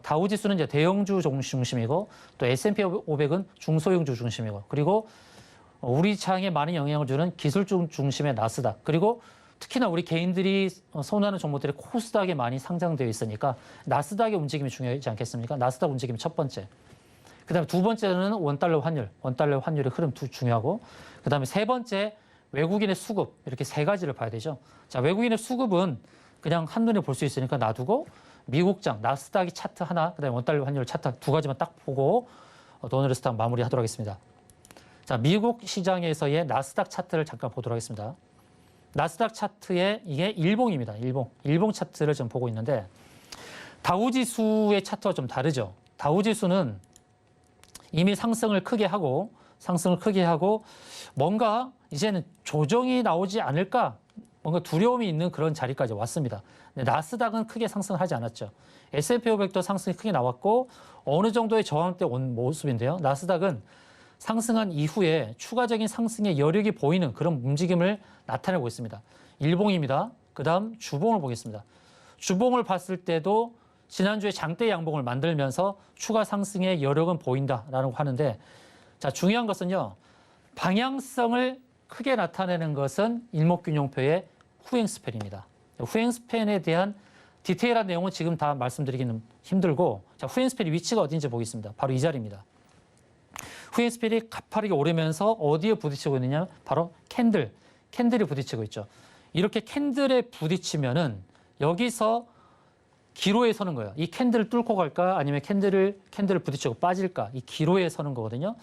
다우지수는 이제 대형주 중심이고 또 S&P 500은 중소형주 중심이고 그리고 우리 장에 많은 영향을 주는 기술주 중심의 나스닥 그리고 특히나 우리 개인들이 선호하는 종목들이 코스닥에 많이 상장되어 있으니까 나스닥의 움직임이 중요하지 않겠습니까? 나스닥 움직임이 첫 번째. 그다음에 두 번째는 원달러 환율의 흐름 중요하고 그다음에 세 번째 외국인의 수급 이렇게 세 가지를 봐야 되죠. 자, 외국인의 수급은 그냥 한눈에 볼 수 있으니까 놔두고 미국장 나스닥이 차트 하나, 그다음에 원달러 환율 차트 두 가지만 딱 보고 오늘의 스탁 마무리하도록 하겠습니다. 자, 미국 시장에서의 나스닥 차트를 잠깐 보도록 하겠습니다. 나스닥 차트에 이게 일봉입니다. 일봉 차트를 좀 보고 있는데 다우지수의 차트와 좀 다르죠. 다우지수는 이미 상승을 크게 하고 뭔가 이제는 조정이 나오지 않을까 뭔가 두려움이 있는 그런 자리까지 왔습니다. 근데 나스닥은 크게 상승하지 않았죠. S&P 500도 상승이 크게 나왔고 어느 정도의 저항대 온 모습인데요. 나스닥은 상승한 이후에 추가적인 상승의 여력이 보이는 그런 움직임을 나타내고 있습니다. 일봉입니다. 그 다음 주봉을 보겠습니다. 주봉을 봤을 때도 지난주에 장대 양봉을 만들면서 추가 상승의 여력은 보인다라고 하는데 자, 중요한 것은요. 방향성을 크게 나타내는 것은 일목균형표의 후행 스팬입니다. 후행 스팬에 대한 디테일한 내용은 지금 다 말씀드리기는 힘들고 자, 후행 스팬의 위치가 어딘지 보겠습니다. 바로 이 자리입니다. 후행 스팬이 가파르게 오르면서 어디에 부딪히고 있느냐? 바로 캔들이 부딪히고 있죠. 이렇게 캔들에 부딪히면은 여기서 기로에 서는 거예요. 이 캔들을 뚫고 갈까? 아니면 캔들을 부딪히고 빠질까? 이 기로에 서는 거거든요.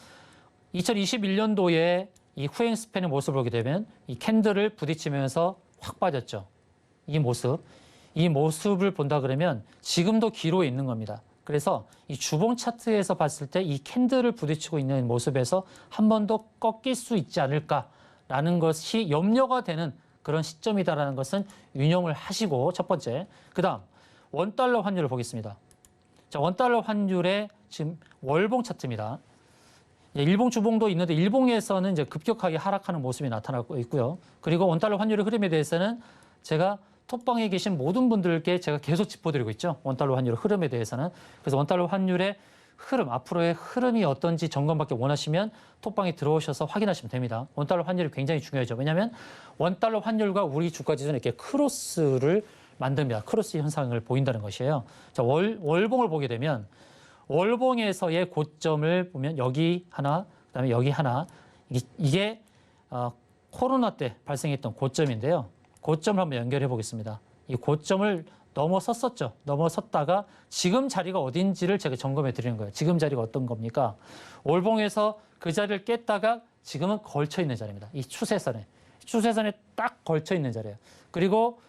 2021년도에 이 후행 스팬의 모습을 보게 되면 이 캔들을 부딪히면서 확 빠졌죠. 이 모습을 본다 그러면 지금도 기로에 있는 겁니다. 그래서 이 주봉 차트에서 봤을 때 이 캔들을 부딪히고 있는 모습에서 한 번 더 꺾일 수 있지 않을까라는 것이 염려가 되는 그런 시점이다라는 것은 유념을 하시고 첫 번째. 그다음 원달러 환율을 보겠습니다. 자, 원달러 환율의 지금 월봉 차트입니다. 일봉 주봉도 있는데 일봉에서는 이제 급격하게 하락하는 모습이 나타나고 있고요. 그리고 원달러 환율의 흐름에 대해서는 제가 톡방에 계신 모든 분들께 제가 계속 짚어드리고 있죠. 원달러 환율의 흐름에 대해서는. 그래서 원달러 환율의 흐름, 앞으로의 흐름이 어떤지 점검받기 원하시면 톡방에 들어오셔서 확인하시면 됩니다. 원달러 환율이 굉장히 중요하죠. 왜냐하면 원달러 환율과 우리 주가 지수는 이렇게 크로스를 만듭니다. 크로스 현상을 보인다는 것이에요. 자, 월봉을 보게 되면 월봉에서의 고점을 보면 여기 하나, 그다음에 여기 하나, 이게 코로나 때 발생했던 고점인데요. 고점을 한번 연결해 보겠습니다. 이 고점을 넘어섰었죠. 넘어섰다가 지금 자리가 어딘지를 제가 점검해 드리는 거예요. 지금 자리가 어떤 겁니까? 월봉에서 그 자리를 깼다가 지금은 걸쳐 있는 자리입니다. 이 추세선에 딱 걸쳐 있는 자리예요. 그리고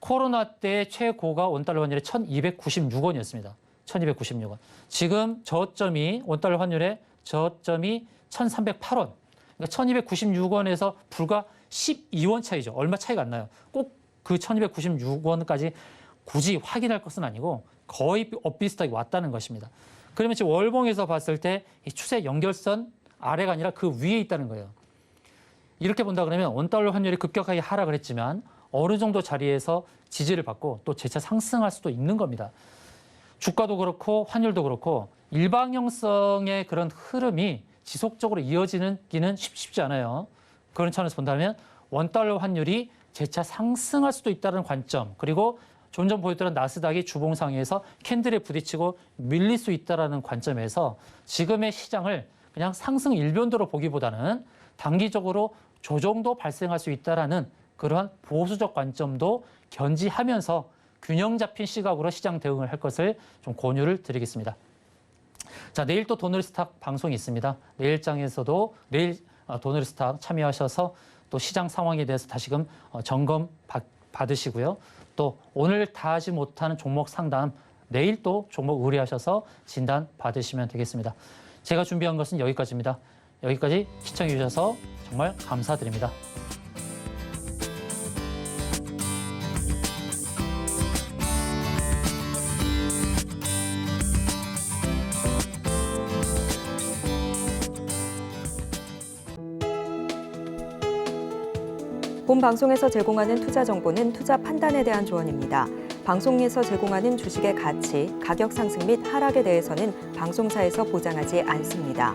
코로나 때 최고가 원달러 환율이 1,296원이었습니다. 1,296원. 지금 저점이 원달러 환율의 저점이 1,308원. 그러니까 1,296원에서 불과 12원 차이죠. 얼마 차이가 안 나요. 꼭 그 1,296원까지 굳이 확인할 것은 아니고 거의 엇비슷하게 왔다는 것입니다. 그러면 지금 월봉에서 봤을 때 이 추세 연결선 아래가 아니라 그 위에 있다는 거예요. 이렇게 본다 그러면 원달러 환율이 급격하게 하락을 했지만 어느 정도 자리에서 지지를 받고 또 재차 상승할 수도 있는 겁니다. 주가도 그렇고 환율도 그렇고 일방형성의 그런 흐름이 지속적으로 이어지기는 쉽지 않아요. 그런 차원에서 본다면 원달러 환율이 재차 상승할 수도 있다는 관점, 그리고 좀 전 보였던 나스닥이 주봉상에서 캔들에 부딪히고 밀릴 수 있다는 관점에서 지금의 시장을 그냥 상승 일변도로 보기보다는 단기적으로 조정도 발생할 수 있다는 그러한 보수적 관점도 견지하면서 균형 잡힌 시각으로 시장 대응을 할 것을 좀 권유를 드리겠습니다. 자, 내일 또 도너리스탁 방송이 있습니다. 내일장에서도 내일 도너리스탁 참여하셔서 또 시장 상황에 대해서 다시금 점검 받으시고요. 또 오늘 다 하지 못하는 종목 상담 내일 또 종목 의뢰하셔서 진단 받으시면 되겠습니다. 제가 준비한 것은 여기까지입니다. 여기까지 시청해 주셔서 정말 감사드립니다. 본 방송에서 제공하는 투자 정보는 투자 판단에 대한 조언입니다. 방송에서 제공하는 주식의 가치, 가격 상승 및 하락에 대해서는 방송사에서 보장하지 않습니다.